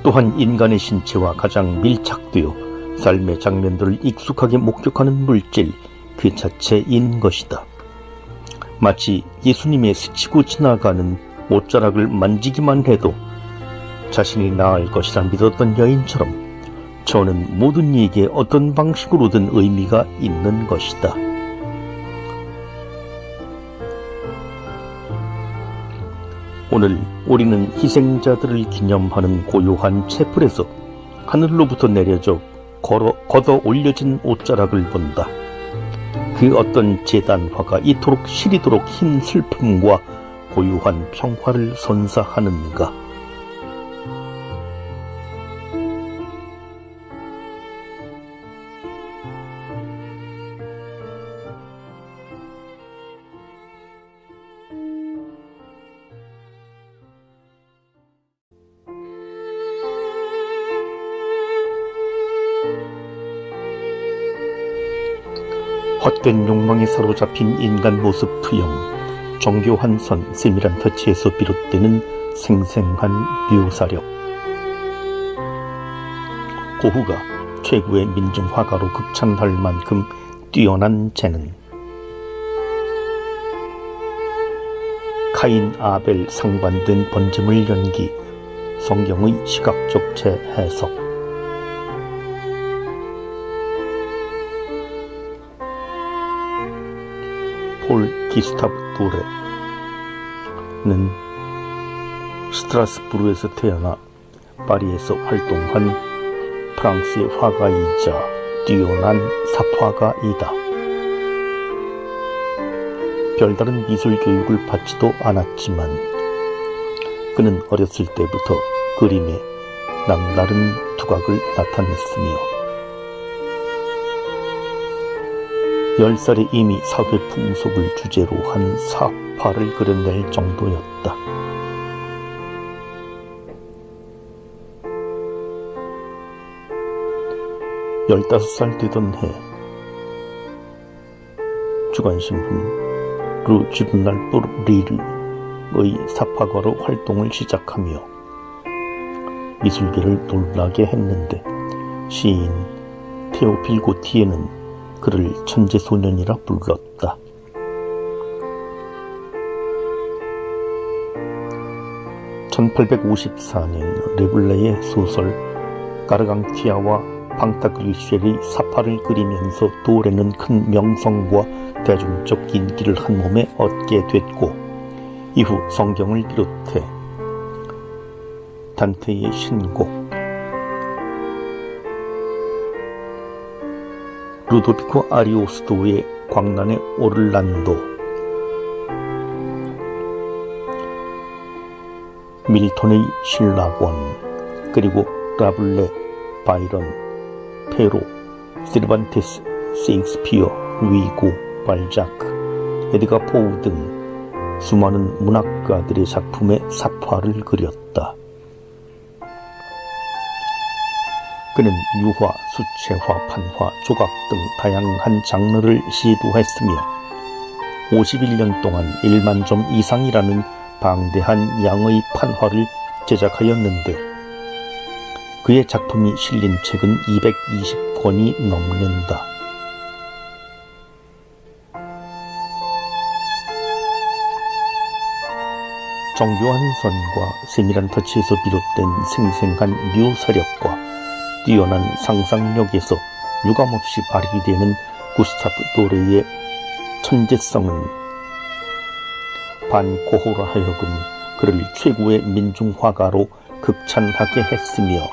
또한 인간의 신체와 가장 밀착되어 삶의 장면들을 익숙하게 목격하는 물질, 그 자체인 것이다. 마치 예수님의 스치고 지나가는 옷자락을 만지기만 해도 자신이 나을 것이라 믿었던 여인처럼 저는 모든 이에게 어떤 방식으로든 의미가 있는 것이다. 오늘 우리는 희생자들을 기념하는 고요한 채플에서 하늘로부터 내려져 걷어 올려진 옷자락을 본다. 그 어떤 제단화가 이토록 시리도록 흰 슬픔과 고요한 평화를 선사하는가? 헛된 욕망에 사로잡힌 인간 모습 투영, 정교한 선, 세밀한 터치에서 비롯되는 생생한 묘사력. 고흐가 최고의 민중화가로 극찬할 만큼 뛰어난 재능. 카인 아벨 상반된 번제물 연기, 성경의 시각적 재해석. 폴 기스타브 두레는 스트라스부르에서 태어나 파리에서 활동한 프랑스의 화가이자 뛰어난 삽화가이다. 별다른 미술 교육을 받지도 않았지만 그는 어렸을 때부터 그림에 남다른 두각을 나타냈으며 10살에 이미 사회 풍속을 주제로 한 삽화를 그려낼 정도였다. 열다섯 살 되던 해 주간신문 르 주르날 뿌 리르의 삽화가로 활동을 시작하며 미술계를 놀라게 했는데 시인 테오필 고티에는 그를 천재소년이라 불렀다. (1854년) 레블레의 소설 까르강티아와 방타그리쉘의 삽화를 그리면서 도레는 큰 명성과 대중적 인기를 한 몸에 얻게 됐고 이후 성경을 비롯해 단테의 신곡, 루도비코 아리오스토의 광란의 오를란도, 밀톤의 신라권, 그리고 라블레, 바이런, 페로, 세르반테스, 세익스피어, 위고, 발자크, 에드가 포우 등 수많은 문학가들의 작품에 삽화를 그렸다. 그는 유화, 수채화, 판화, 조각 등 다양한 장르를 시도했으며 51년 동안 1만 점 이상이라는 방대한 양의 판화를 제작하였는데 그의 작품이 실린 책은 220권이 넘는다. 정교한 선과 세밀한 터치에서 비롯된 생생한 묘사력과 뛰어난 상상력에서 유감없이 발휘되는 구스타프 도레의 천재성은 반 고호로 하여금 그를 최고의 민중화가로 극찬하게 했으며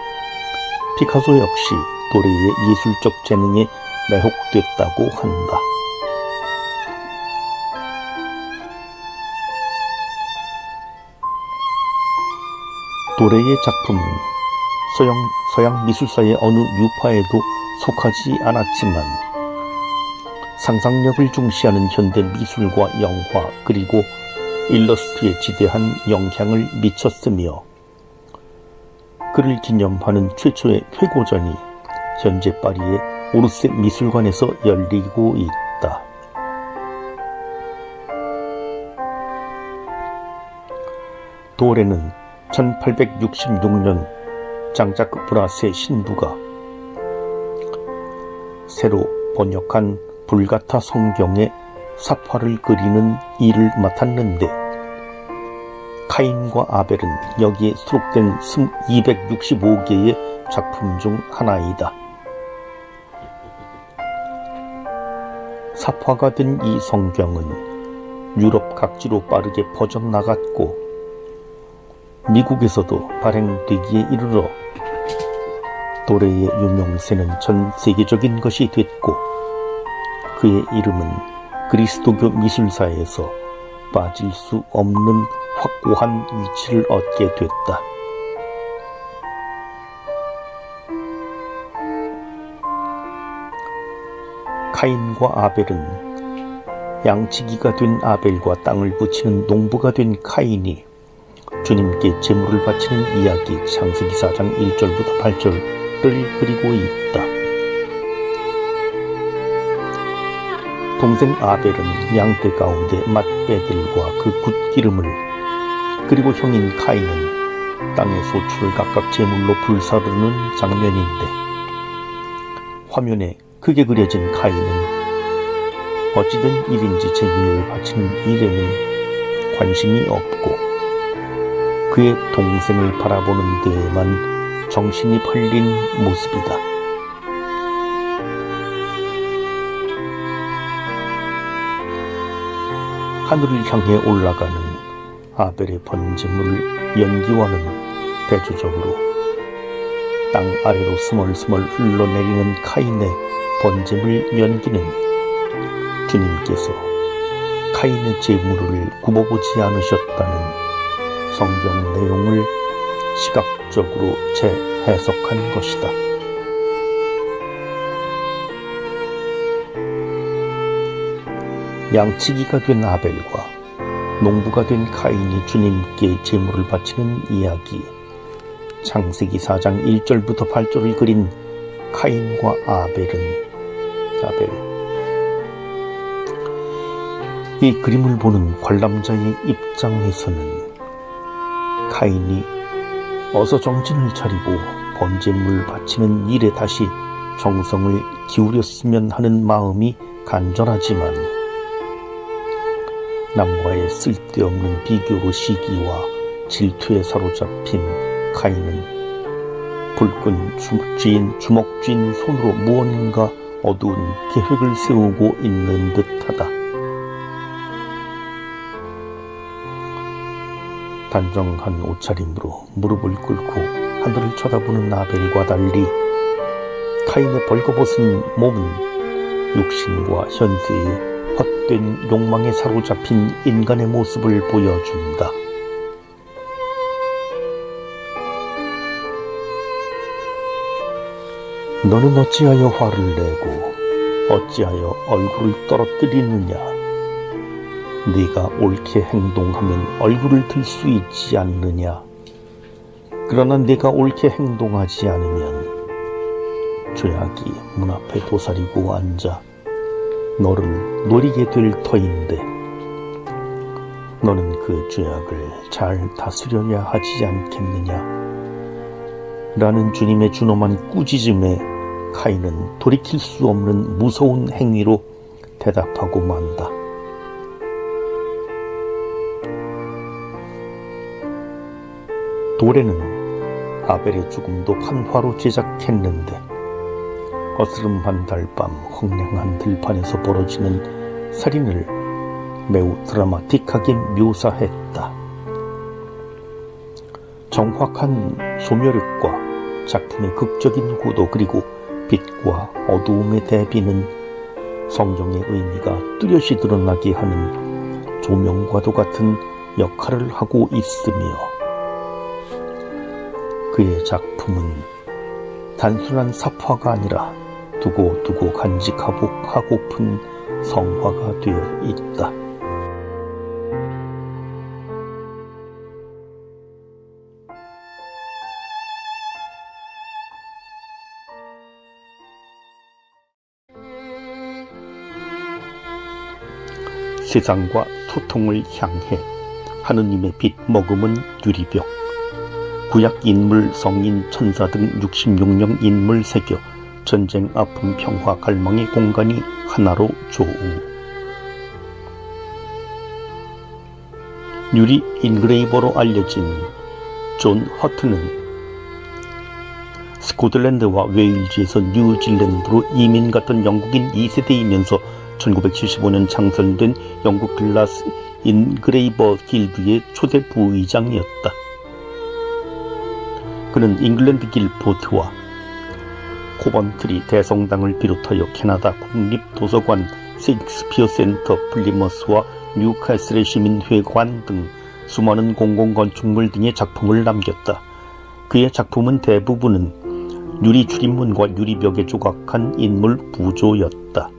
피카소 역시 도레의 예술적 재능에 매혹됐다고 한다. 도레의 작품은 서양 미술사의 어느 유파에도 속하지 않았지만 상상력을 중시하는 현대 미술과 영화 그리고 일러스트에 지대한 영향을 미쳤으며 그를 기념하는 최초의 회고전이 현재 파리의 오르세 미술관에서 열리고 있다. 도레는 1866년 장자크 브라세 신부가 새로 번역한 불가타 성경에 삽화를 그리는 일을 맡았는데 카인과 아벨은 여기에 수록된 265개의 작품 중 하나이다. 삽화가 된 이 성경은 유럽 각지로 빠르게 퍼져나갔고 미국에서도 발행되기에 이르러 도레의 유명세는 전 세계적인 것이 됐고 그의 이름은 그리스도교 미술사에서 빠질 수 없는 확고한 위치를 얻게 됐다. 카인과 아벨은 양치기가 된 아벨과 땅을 붙이는 농부가 된 카인이 주님께 제물을 바치는 이야기 창세기 4장 1절부터 8절을 그리고 있다. 동생 아벨은 양떼 가운데 맛배들과 그 굿기름을 그리고 형인 카인은 땅의 소출을 각각 제물로 불사르는 장면인데 화면에 크게 그려진 카인은 어찌된 일인지 제물을 바치는 일에는 관심이 없고 그의 동생을 바라보는 데에만 정신이 팔린 모습이다. 하늘을 향해 올라가는 아벨의 번제물 연기와는 대조적으로 땅 아래로 스멀스멀 흘러내리는 카인의 번제물 연기는 주님께서 카인의 제물을 굽어보지 않으셨다는 성경 내용을 시각적으로 재해석한 것이다. 양치기가 된 아벨과 농부가 된 카인이 주님께 제물을 바치는 이야기, 창세기 4장 1절부터 8절을 그린 카인과 아벨. 이 그림을 보는 관람자의 입장에서는 카인이 어서 정신을 차리고 번제물 바치는 일에 다시 정성을 기울였으면 하는 마음이 간절하지만, 남과의 쓸데없는 비교로 시기와 질투에 사로잡힌 카인은 불끈 주먹 쥔 손으로 무언가 어두운 계획을 세우고 있는 듯하다. 단정한 옷차림으로 무릎을 꿇고 하늘을 쳐다보는 아벨과 달리 카인의 벌거벗은 몸은 육신과 현세의 헛된 욕망에 사로잡힌 인간의 모습을 보여준다. 너는 어찌하여 화를 내고 어찌하여 얼굴을 떨어뜨리느냐? 네가 옳게 행동하면 얼굴을 들 수 있지 않느냐? 그러나 네가 옳게 행동하지 않으면 죄악이 문 앞에 도사리고 앉아 너를 노리게 될 터인데, 너는 그 죄악을 잘 다스려야 하지 않겠느냐? 라는 주님의 준엄한 꾸짖음에 카인은 돌이킬 수 없는 무서운 행위로 대답하고 만다. 도래는 아벨의 죽음도 판화로 제작했는데 어스름한 달밤 황량한 들판에서 벌어지는 살인을 매우 드라마틱하게 묘사했다. 정확한 소묘력과 작품의 극적인 구도, 그리고 빛과 어두움의 대비는 성경의 의미가 뚜렷이 드러나게 하는 조명과도 같은 역할을 하고 있으며, 그의 작품은 단순한 삽화가 아니라 두고두고 간직하고픈 성화가 되어 있다. 세상과 소통을 향해 하느님의 빛 머금은 유리벽, 구약 인물, 성인, 천사 등 66명 인물 새겨 전쟁, 아픔, 평화, 갈망의 공간이 하나로 조우. 유리 인그레이버로 알려진 존 허트는 스코틀랜드와 웨일즈에서 뉴질랜드로 이민 갔던 영국인 2세대이면서 1975년 창설된 영국 글라스 인그레이버 길드의 초대 부의장이었다. 그는 잉글랜드 길포트와 코번트리 대성당을 비롯하여 캐나다 국립도서관, 세익스피어 센터, 플리머스와 뉴캐슬의 시민회관 등 수많은 공공건축물 등의 작품을 남겼다. 그의 작품은 대부분은 유리 출입문과 유리벽에 조각한 인물 부조였다.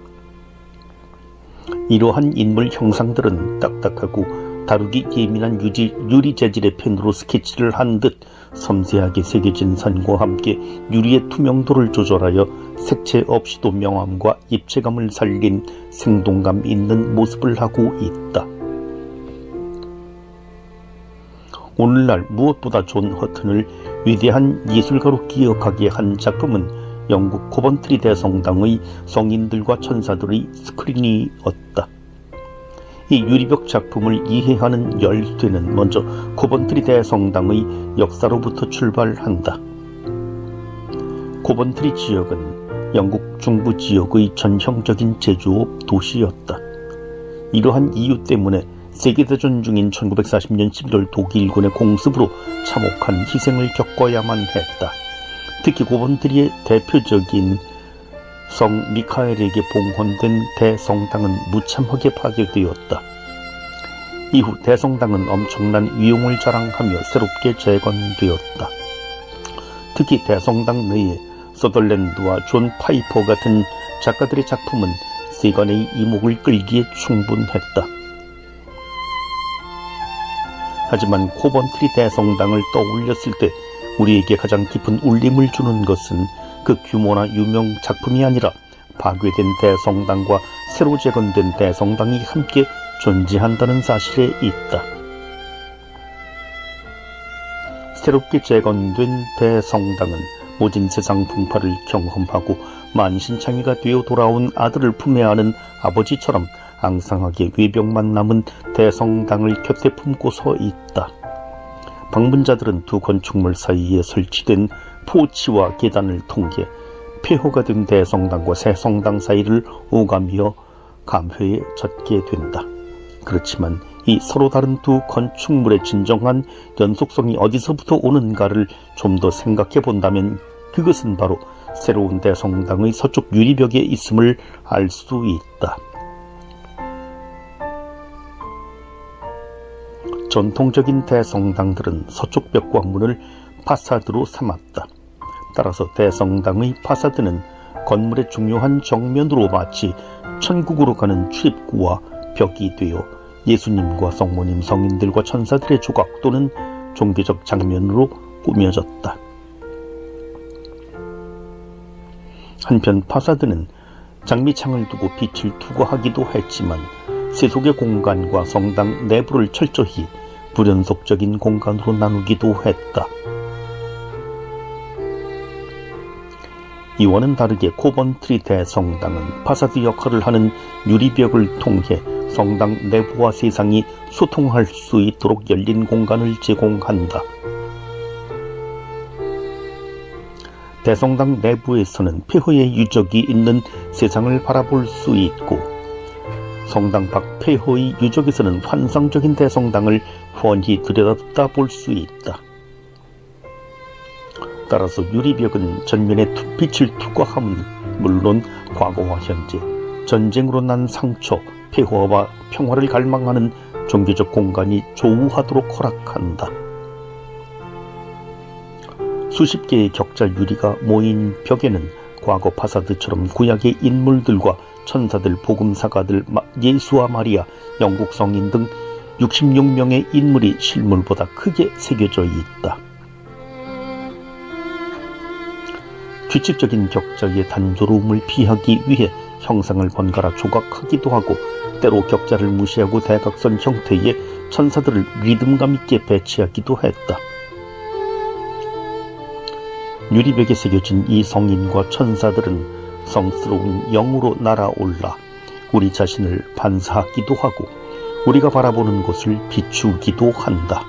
이러한 인물 형상들은 딱딱하고 다루기 예민한 유리 재질의 펜으로 스케치를 한 듯 섬세하게 새겨진 선과 함께 유리의 투명도를 조절하여 색채 없이도 명암과 입체감을 살린 생동감 있는 모습을 하고 있다. 오늘날 무엇보다 존 허튼을 위대한 예술가로 기억하게 한 작품은 영국 코번트리 대성당의 성인들과 천사들의 스크린이었다. 이 유리벽 작품을 이해하는 열쇠는 먼저 코번트리 대성당의 역사로부터 출발한다. 코번트리 지역은 영국 중부 지역의 전형적인 제조업 도시였다. 이러한 이유 때문에 세계대전 중인 1940년 11월 독일군의 공습으로 참혹한 희생을 겪어야만 했다. 특히 고번트리의 대표적인 성 미카엘에게 봉헌된 대성당은 무참하게 파괴되었다. 이후 대성당은 엄청난 위용을 자랑하며 새롭게 재건되었다. 특히 대성당 내에 서덜랜드와 존 파이퍼 같은 작가들의 작품은 세간의 이목을 끌기에 충분했다. 하지만 코번트리 대성당을 떠올렸을 때 우리에게 가장 깊은 울림을 주는 것은 그 규모나 유명 작품이 아니라 파괴된 대성당과 새로 재건된 대성당이 함께 존재한다는 사실에 있다. 새롭게 재건된 대성당은 모진 세상 풍파를 경험하고 만신창이가 되어 돌아온 아들을 품에 안은 아버지처럼 앙상하게 외벽만 남은 대성당을 곁에 품고 서 있다. 방문자들은 두 건축물 사이에 설치된 포치와 계단을 통해 폐허가 된 대성당과 새 성당 사이를 오가며 감회에 젖게 된다. 그렇지만 이 서로 다른 두 건축물의 진정한 연속성이 어디서부터 오는가를 좀 더 생각해 본다면 그것은 바로 새로운 대성당의 서쪽 유리벽에 있음을 알 수 있다. 전통적인 대성당들은 서쪽 벽과 문을 파사드로 삼았다. 따라서 대성당의 파사드는 건물의 중요한 정면으로 마치 천국으로 가는 출입구와 벽이 되어 예수님과 성모님, 성인들과 천사들의 조각 또는 종교적 장면으로 꾸며졌다. 한편 파사드는 장미창을 두고 빛을 투과하기도 했지만 세속의 공간과 성당 내부를 철저히 불연속적인 공간으로 나누기도 했다. 이와는 다르게 코번트리 대성당은 파사드 역할을 하는 유리벽을 통해 성당 내부와 세상이 소통할 수 있도록 열린 공간을 제공한다. 대성당 내부에서는 폐허의 유적이 있는 세상을 바라볼 수 있고 성당 밖 폐허의 유적에서는 환상적인 대성당을 훤히 들여다볼 수 있다. 따라서 유리벽은 전면에 빛을 투과함은 물론 과거와 현재, 전쟁으로 난 상처, 폐허와 평화를 갈망하는 종교적 공간이 조우하도록 허락한다. 수십 개의 격자 유리가 모인 벽에는 과거 파사드처럼 구약의 인물들과 천사들, 복음사가들, 예수와 마리아, 영국 성인 등 66명의 인물이 실물보다 크게 새겨져 있다. 규칙적인 격자의 단조로움을 피하기 위해 형상을 번갈아 조각하기도 하고 때로 격자를 무시하고 대각선 형태의 천사들을 리듬감 있게 배치하기도 했다. 유리벽에 새겨진 이 성인과 천사들은 성스러운 영으로 날아올라 우리 자신을 반사하기도 하고 우리가 바라보는 곳을 비추기도 한다.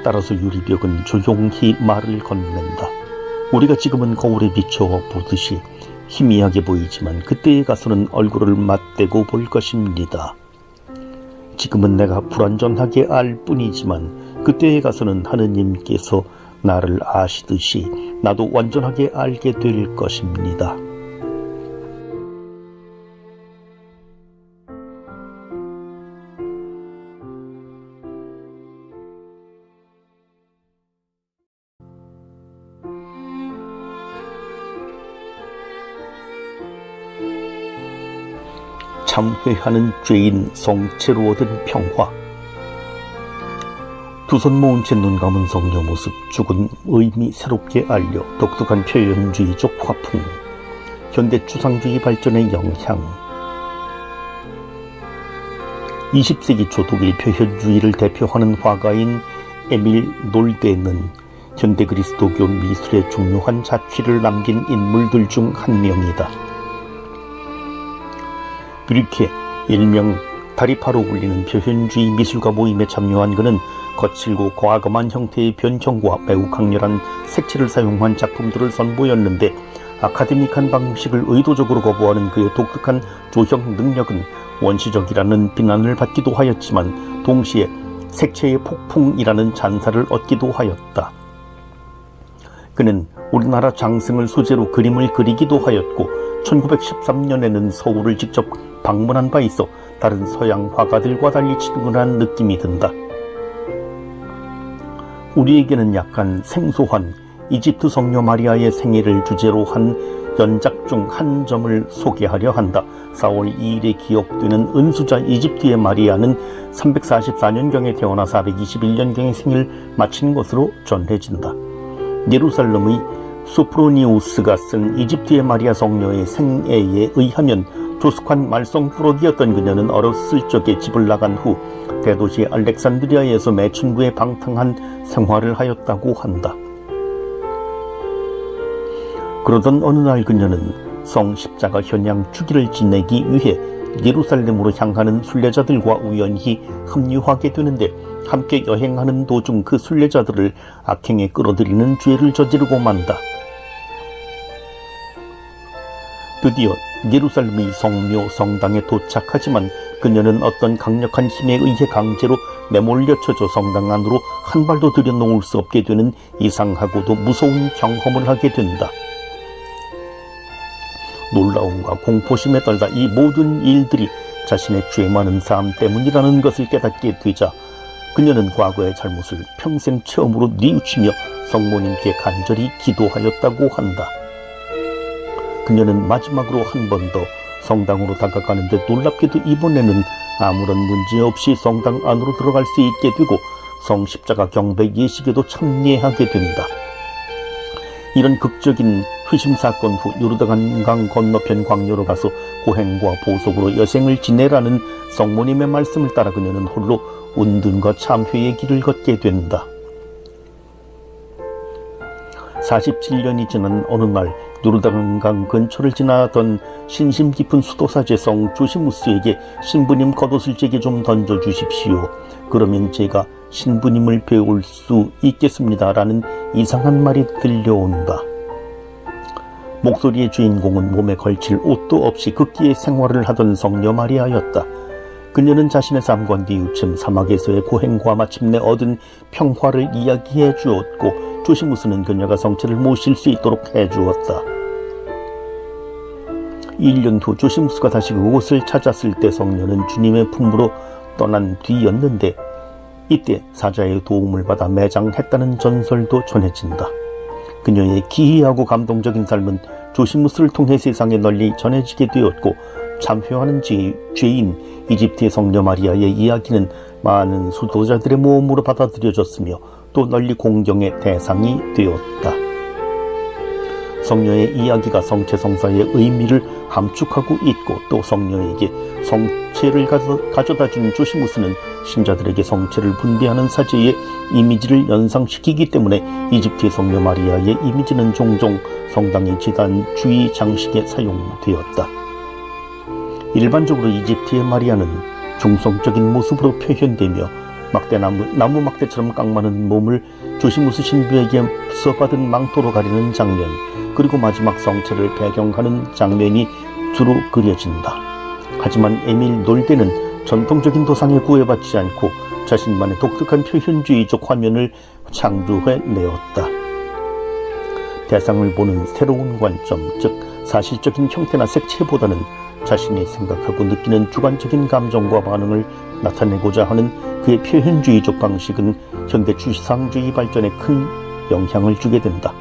따라서 유리벽은 조용히 말을 건넨다. 우리가 지금은 거울에 비춰 보듯이 희미하게 보이지만 그때에 가서는 얼굴을 맞대고 볼 것입니다. 지금은 내가 불완전하게 알 뿐이지만 그때에 가서는 하느님께서 나를 아시듯이 나도 완전하게 알게 될 것입니다. 참회하는 죄인 성체로 얻은 평화. 두 손 모은 채 눈 감은 성녀 모습, 죽은 의미 새롭게 알려, 독특한 표현주의적 화풍, 현대 추상주의 발전의 영향. 20세기 초 독일 표현주의를 대표하는 화가인 에밀 놀데는 현대 그리스도교 미술의 중요한 자취를 남긴 인물들 중 한 명이다. 그렇게 일명 다리파로 불리는 표현주의 미술가 모임에 참여한 그는 거칠고 과감한 형태의 변형과 매우 강렬한 색채를 사용한 작품들을 선보였는데 아카데믹한 방식을 의도적으로 거부하는 그의 독특한 조형 능력은 원시적이라는 비난을 받기도 하였지만 동시에 색채의 폭풍이라는 찬사를 얻기도 하였다. 그는 우리나라 장승을 소재로 그림을 그리기도 하였고 1913년에는 서울을 직접 방문한 바 있어 다른 서양 화가들과 달리 친근한 느낌이 든다. 우리에게는 약간 생소한 이집트 성녀 마리아의 생애를 주제로 한 연작 중 한 점을 소개하려 한다. 4월 2일에 기억되는 은수자 이집트의 마리아는 344년경에 태어나 421년경에 생을 마친 것으로 전해진다. 예루살렘의 소프로니우스가 쓴 이집트의 마리아 성녀의 생애에 의하면 조숙한 말썽꾸러기였던 그녀는 어렸을 적에 집을 나간 후 대도시 알렉산드리아에서 매춘부에 방탕한 생활을 하였다고 한다. 그러던 어느 날 그녀는 성 십자가 현양 주기를 지내기 위해 예루살렘으로 향하는 순례자들과 우연히 합류하게 되는데 함께 여행하는 도중 그 순례자들을 악행에 끌어들이는 죄를 저지르고 만다. 드디어 예루살렘의 성묘 성당에 도착하지만 그녀는 어떤 강력한 힘에 의해 강제로 내몰려쳐져 성당 안으로 한 발도 들여놓을 수 없게 되는 이상하고도 무서운 경험을 하게 된다. 놀라움과 공포심에 떨다 이 모든 일들이 자신의 죄 많은 삶 때문이라는 것을 깨닫게 되자 그녀는 과거의 잘못을 평생 처음으로 뉘우치며 성모님께 간절히 기도하였다고 한다. 그녀는 마지막으로 한 번 더 성당으로 다가가는데 놀랍게도 이번에는 아무런 문제 없이 성당 안으로 들어갈 수 있게 되고 성십자가 경배 예식에도 참여하게 된다. 이런 극적인 회심 사건 후 요르단 건너편 광야로 가서 고행과 보속으로 여생을 지내라는 성모님의 말씀을 따라 그녀는 홀로 운둔과 참회의 길을 걷게 된다. 47년이 지난 어느 날 요르단강 근처를 지나던 신심 깊은 수도사제 성 조시무스에게 신부님 겉옷을 제게 좀 던져주십시오. 그러면 제가 신부님을 배울 수 있겠습니다. 라는 이상한 말이 들려온다. 목소리의 주인공은 몸에 걸칠 옷도 없이 극기의 생활을 하던 성녀 마리아였다. 그녀는 자신의 삶과 뉘우침 사막에서의 고행과 마침내 얻은 평화를 이야기해 주었고 조시무스는 그녀가 성체를 모실 수 있도록 해주었다. 1년 후 조시무스가 다시 그곳을 찾았을 때 성녀는 주님의 품으로 떠난 뒤였는데 이때 사자의 도움을 받아 매장했다는 전설도 전해진다. 그녀의 기이하고 감동적인 삶은 조시무스를 통해 세상에 널리 전해지게 되었고 참회하는 죄인 이집트의 성녀 마리아의 이야기는 많은 수도자들의 모험으로 받아들여졌으며 또 널리 공경의 대상이 되었다. 성녀의 이야기가 성체 성사의 의미를 함축하고 있고 또 성녀에게 성체를 가져다준 조시무스는 신자들에게 성체를 분배하는 사제의 이미지를 연상시키기 때문에 이집트의 성녀 마리아의 이미지는 종종 성당의 지단 주위 장식에 사용되었다. 일반적으로 이집트의 마리아는 중성적인 모습으로 표현되며 나무 막대처럼 깡 많은 몸을 조시무스 신부에게 써받은 망토로 가리는 장면, 그리고 마지막 성체를 배경하는 장면이 주로 그려진다. 하지만 에밀 놀데는 전통적인 도상에 구애받지 않고 자신만의 독특한 표현주의적 화면을 창조해내었다. 대상을 보는 새로운 관점, 즉 사실적인 형태나 색채보다는 자신이 생각하고 느끼는 주관적인 감정과 반응을 나타내고자 하는 그의 표현주의적 방식은 현대 추상주의 발전에 큰 영향을 주게 된다.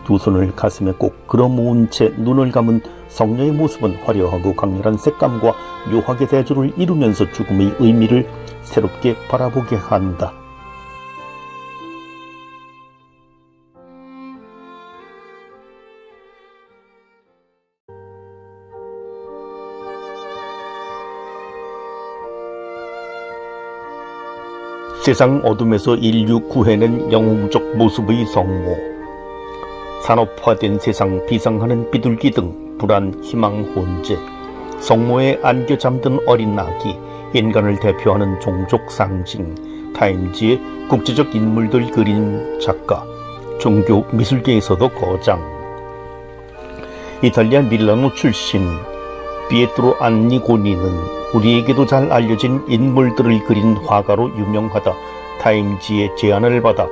두 손을 가슴에 꼭 끌어모은 채 눈을 감은 성녀의 모습은 화려하고 강렬한 색감과 묘하게 대조를 이루면서 죽음의 의미를 새롭게 바라보게 한다. 세상 어둠에서 인류 구해낸 영웅적 모습의 성모. 산업화된 세상 비상하는 비둘기 등 불안, 희망, 혼재, 성모에 안겨 잠든 어린 아기, 인간을 대표하는 종족 상징, 타임지의 국제적 인물들 그린 작가, 종교 미술계에서도 거장. 이탈리아 밀라노 출신 피에트로 안니고니는 우리에게도 잘 알려진 인물들을 그린 화가로 유명하다. 타임지의 제안을 받아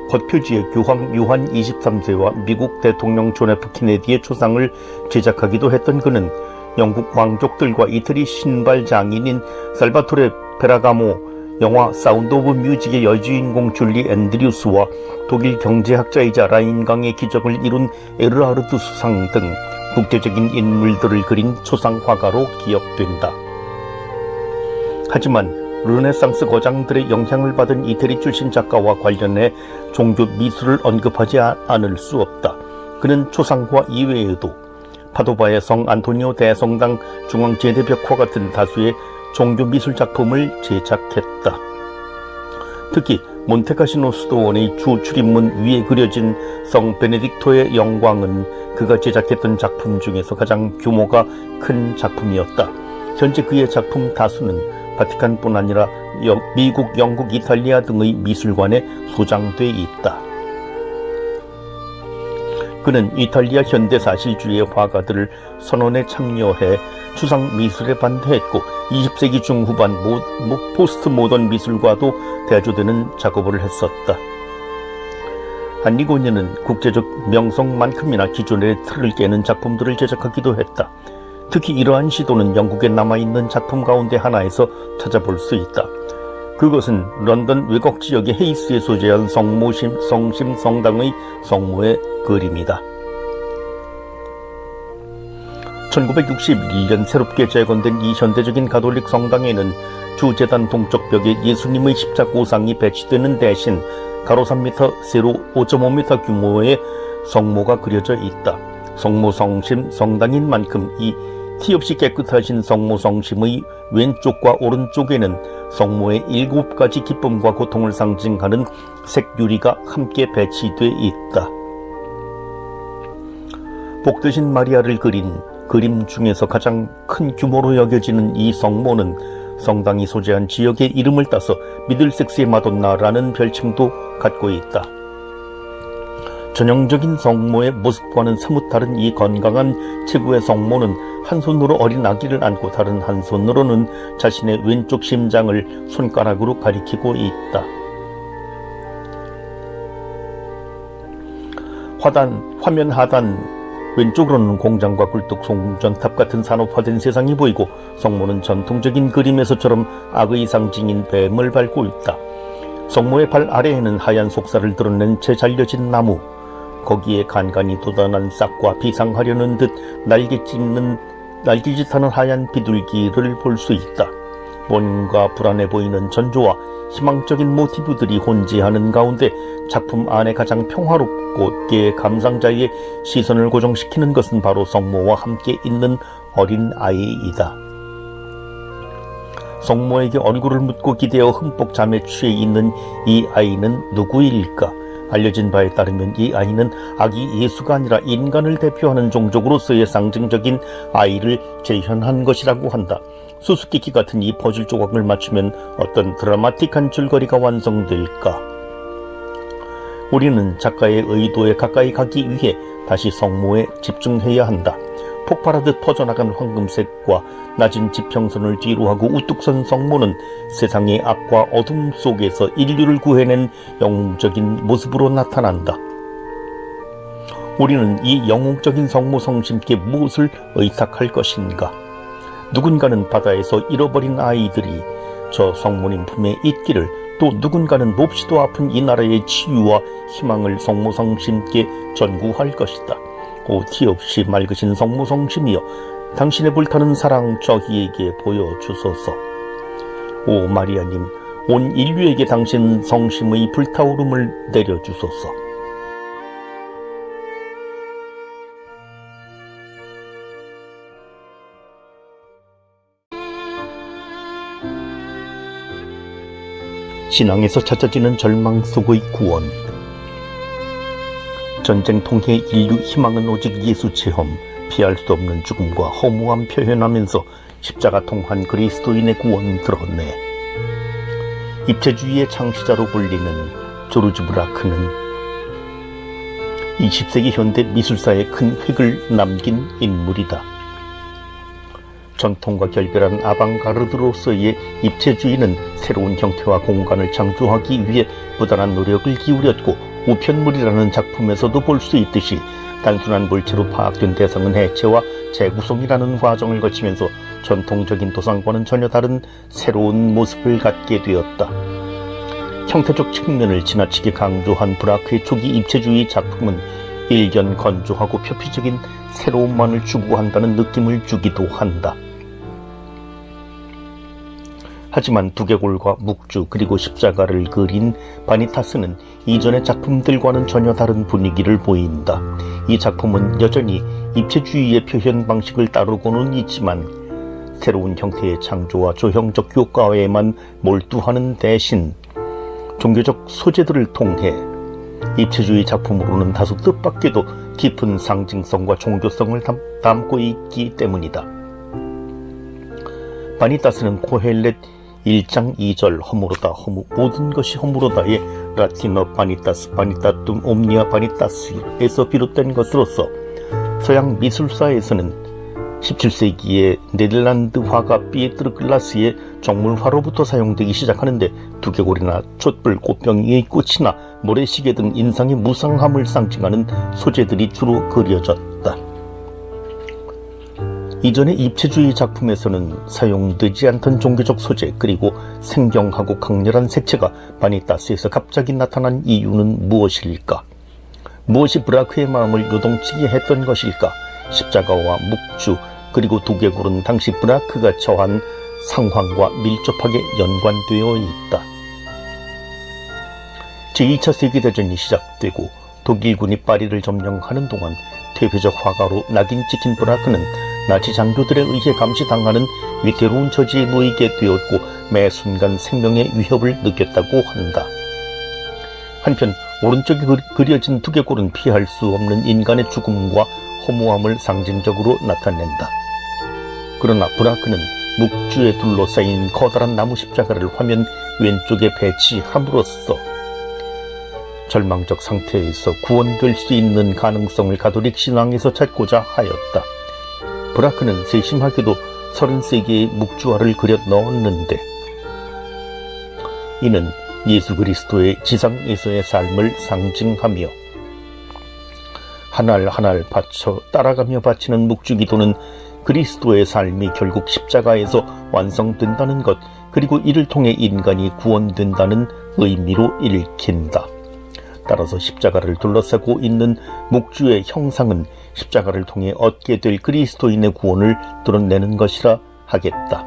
겉표지에 교황 요한 23세와 미국 대통령 존 F 케네디의 초상을 제작하기도 했던 그는 영국 왕족들과 이태리 신발 장인인 살바토레 페라가모, 영화 사운드 오브 뮤직의 여주인공 줄리 앤드류스와 독일 경제학자이자 라인강의 기적을 이룬 에르하르트 수상 등 국제적인 인물들을 그린 초상 화가로 기억된다. 하지만 르네상스 거장들의 영향을 받은 이태리 출신 작가와 관련해 종교 미술을 언급하지 않을 수 없다. 그는 초상화 이외에도 파도바의 성 안토니오 대성당 중앙제대벽화 같은 다수의 종교 미술 작품을 제작했다. 특히 몬테카시노 수도원의 주 출입문 위에 그려진 성 베네딕토의 영광은 그가 제작했던 작품 중에서 가장 규모가 큰 작품이었다. 현재 그의 작품 다수는 바티칸뿐 아니라 미국, 영국, 이탈리아 등의 미술관에 소장돼 있다. 그는 이탈리아 현대사실주의의 화가들을 선언에 참여해 추상 미술에 반대했고 20세기 중후반 포스트 모던 미술과도 대조되는 작업을 했었다. 안니고니는 국제적 명성만큼이나 기존의 틀을 깨는 작품들을 제작하기도 했다. 특히 이러한 시도는 영국에 남아있는 작품 가운데 하나에서 찾아볼 수 있다. 그것은 런던 외곽 지역의 헤이스에 소재한 성심 성당의 성모의 그림이다. 1961년 새롭게 재건된 이 현대적인 가톨릭 성당에는 주재단 동쪽 벽에 예수님의 십자가 우상이 배치되는 대신 가로 3m, 세로 5.5m 규모의 성모가 그려져 있다. 성모 성심 성당인 만큼 이 티 없이 깨끗하신 성모 성심의 왼쪽과 오른쪽에는 성모의 7가지 기쁨과 고통을 상징하는 색유리가 함께 배치돼 있다. 복되신 마리아를 그린 그림 중에서 가장 큰 규모로 여겨지는 이 성모는 성당이 소재한 지역의 이름을 따서 미들섹스의 마돈나라는 별칭도 갖고 있다. 전형적인 성모의 모습과는 사뭇 다른 이 건강한 체구의 성모는 한 손으로 어린 아기를 안고 다른 한 손으로는 자신의 왼쪽 심장을 손가락으로 가리키고 있다. 화면 하단 왼쪽으로는 공장과 굴뚝, 송전탑 같은 산업화된 세상이 보이고 성모는 전통적인 그림에서처럼 악의 상징인 뱀을 밟고 있다. 성모의 발 아래에는 하얀 속살을 드러낸 채 잘려진 나무, 거기에 간간히 돋아난 싹과 비상하려는 듯 날개짓하는 하얀 비둘기를 볼 수 있다. 뭔가 불안해 보이는 전조와 희망적인 모티브들이 혼재하는 가운데 작품 안에 가장 평화롭고 감상자의 시선을 고정시키는 것은 바로 성모와 함께 있는 어린 아이이다. 성모에게 얼굴을 묻고 기대어 흠뻑 잠에 취해 있는 이 아이는 누구일까? 알려진 바에 따르면 이 아이는 아기 예수가 아니라 인간을 대표하는 종족으로서의 상징적인 아이를 재현한 것이라고 한다. 수수께끼 같은 이 퍼즐 조각을 맞추면 어떤 드라마틱한 줄거리가 완성될까? 우리는 작가의 의도에 가까이 가기 위해 다시 성모에 집중해야 한다. 폭발하듯 퍼져나간 황금색과 낮은 지평선을 뒤로하고 우뚝 선 성모는 세상의 악과 어둠 속에서 인류를 구해낸 영웅적인 모습으로 나타난다. 우리는 이 영웅적인 성모 성심께 무엇을 의탁할 것인가? 누군가는 바다에서 잃어버린 아이들이 저 성모님 품에 있기를, 또 누군가는 몹시도 아픈 이 나라의 치유와 희망을 성모 성심께 전구할 것이다. 오 티 없이 맑으신 성모 성심이여, 당신의 불타는 사랑 저희에게 보여주소서. 오 마리아님, 온 인류에게 당신 성심의 불타오름을 내려주소서. 신앙에서 찾아지는 절망 속의 구원. 전쟁 통해 인류 희망은 오직 예수 체험, 피할 수 없는 죽음과 허무함 표현하면서 십자가 통한 그리스도인의 구원을 드러내. 입체주의의 창시자로 불리는 조르주 브라크는 20세기 현대 미술사에 큰 획을 남긴 인물이다. 전통과 결별한 아방가르드로서의 입체주의는 새로운 형태와 공간을 창조하기 위해 부단한 노력을 기울였고, 우편물이라는 작품에서도 볼 수 있듯이 단순한 물체로 파악된 대상은 해체와 재구성이라는 과정을 거치면서 전통적인 도상과는 전혀 다른 새로운 모습을 갖게 되었다. 형태적 측면을 지나치게 강조한 브라크의 초기 입체주의 작품은 일견 건조하고 표피적인 새로움만을 추구한다는 느낌을 주기도 한다. 하지만 두개골과 묵주 그리고 십자가를 그린 바니타스는 이전의 작품들과는 전혀 다른 분위기를 보인다. 이 작품은 여전히 입체주의의 표현 방식을 따르고는 있지만 새로운 형태의 창조와 조형적 효과에만 몰두하는 대신 종교적 소재들을 통해 입체주의 작품으로는 다소 뜻밖에도 깊은 상징성과 종교성을 담고 있기 때문이다. 바니타스는 코헬렛 1장 2절 허무로다 모든 것이 허무로다의 라틴어 바니타스 바니타툼 옴니아 바니타스에서 비롯된 것으로서 서양 미술사에서는 17세기의 네덜란드 화가 피에트르 글라스의 정물화로부터 사용되기 시작하는데 두개골이나 촛불, 꽃병이의 꽃이나 모래시계 등 인상의 무상함을 상징하는 소재들이 주로 그려졌다. 이전의 입체주의 작품에서는 사용되지 않던 종교적 소재 그리고 생경하고 강렬한 색채가 바니타스에서 갑자기 나타난 이유는 무엇일까? 무엇이 브라크의 마음을 요동치게 했던 것일까? 십자가와 묵주 그리고 두개골은 당시 브라크가 처한 상황과 밀접하게 연관되어 있다. 제2차 세계대전이 시작되고 독일군이 파리를 점령하는 동안 퇴폐적 화가로 낙인 찍힌 브라크는 나치 장교들에 의해 감시당하는 위태로운 처지에 놓이게 되었고 매 순간 생명의 위협을 느꼈다고 한다. 한편 오른쪽에 그려진 두개골은 피할 수 없는 인간의 죽음과 허무함을 상징적으로 나타낸다. 그러나 브라크는 묵주에 둘러싸인 커다란 나무 십자가를 화면 왼쪽에 배치함으로써 절망적 상태에서 구원될 수 있는 가능성을 가톨릭 신앙에서 찾고자 하였다. 브라크는 세심하게도 33개의 묵주화를 그려 넣었는데 이는 예수 그리스도의 지상에서의 삶을 상징하며 한 알 한 알 바쳐 따라가며 바치는 묵주기도는 그리스도의 삶이 결국 십자가에서 완성된다는 것 그리고 이를 통해 인간이 구원된다는 의미로 읽힌다. 따라서 십자가를 둘러싸고 있는 묵주의 형상은 십자가를 통해 얻게 될 그리스도인의 구원을 드러내는 것이라 하겠다.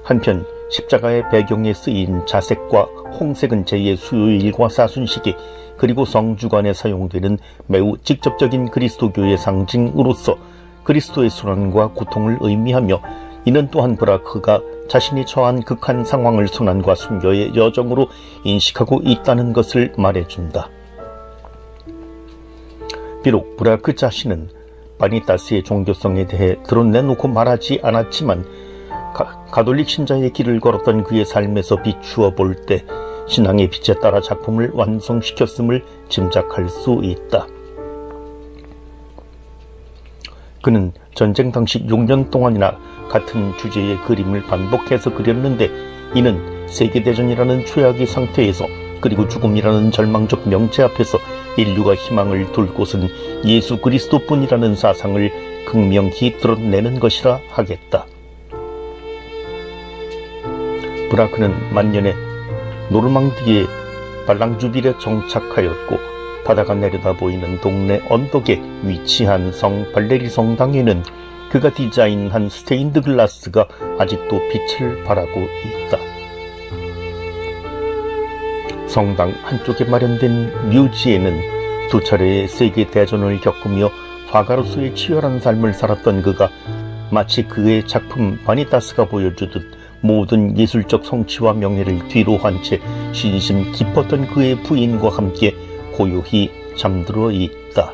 한편 십자가의 배경에 쓰인 자색과 홍색은 제2수요일과 사순시기 그리고 성주간에 사용되는 매우 직접적인 그리스도교의 상징으로서 그리스도의 순환과 고통을 의미하며 이는 또한 브라크가 자신이 처한 극한 상황을 순환과 순교의 여정으로 인식하고 있다는 것을 말해준다. 비록 브라크 자신은 바니타스의 종교성에 대해 드러내놓고 말하지 않았지만 가톨릭 신자의 길을 걸었던 그의 삶에서 비추어 볼 때 신앙의 빛에 따라 작품을 완성시켰음을 짐작할 수 있다. 그는 전쟁 당시 6년 동안이나 같은 주제의 그림을 반복해서 그렸는데 이는 세계대전이라는 최악의 상태에서 그리고 죽음이라는 절망적 명제 앞에서 인류가 희망을 둘 곳은 예수 그리스도뿐이라는 사상을 극명히 드러내는 것이라 하겠다. 브라크는 만년에 노르망디의 발랑주빌에 정착하였고 바다가 내려다 보이는 동네 언덕에 위치한 성 발레리 성당에는 그가 디자인한 스테인드 글라스가 아직도 빛을 발하고 있다. 성당 한쪽에 마련된 묘지에는 두 차례의 세계 대전을 겪으며 화가로서의 치열한 삶을 살았던 그가 마치 그의 작품 바니타스가 보여주듯 모든 예술적 성취와 명예를 뒤로 한 채 신심 깊었던 그의 부인과 함께 고요히 잠들어 있다.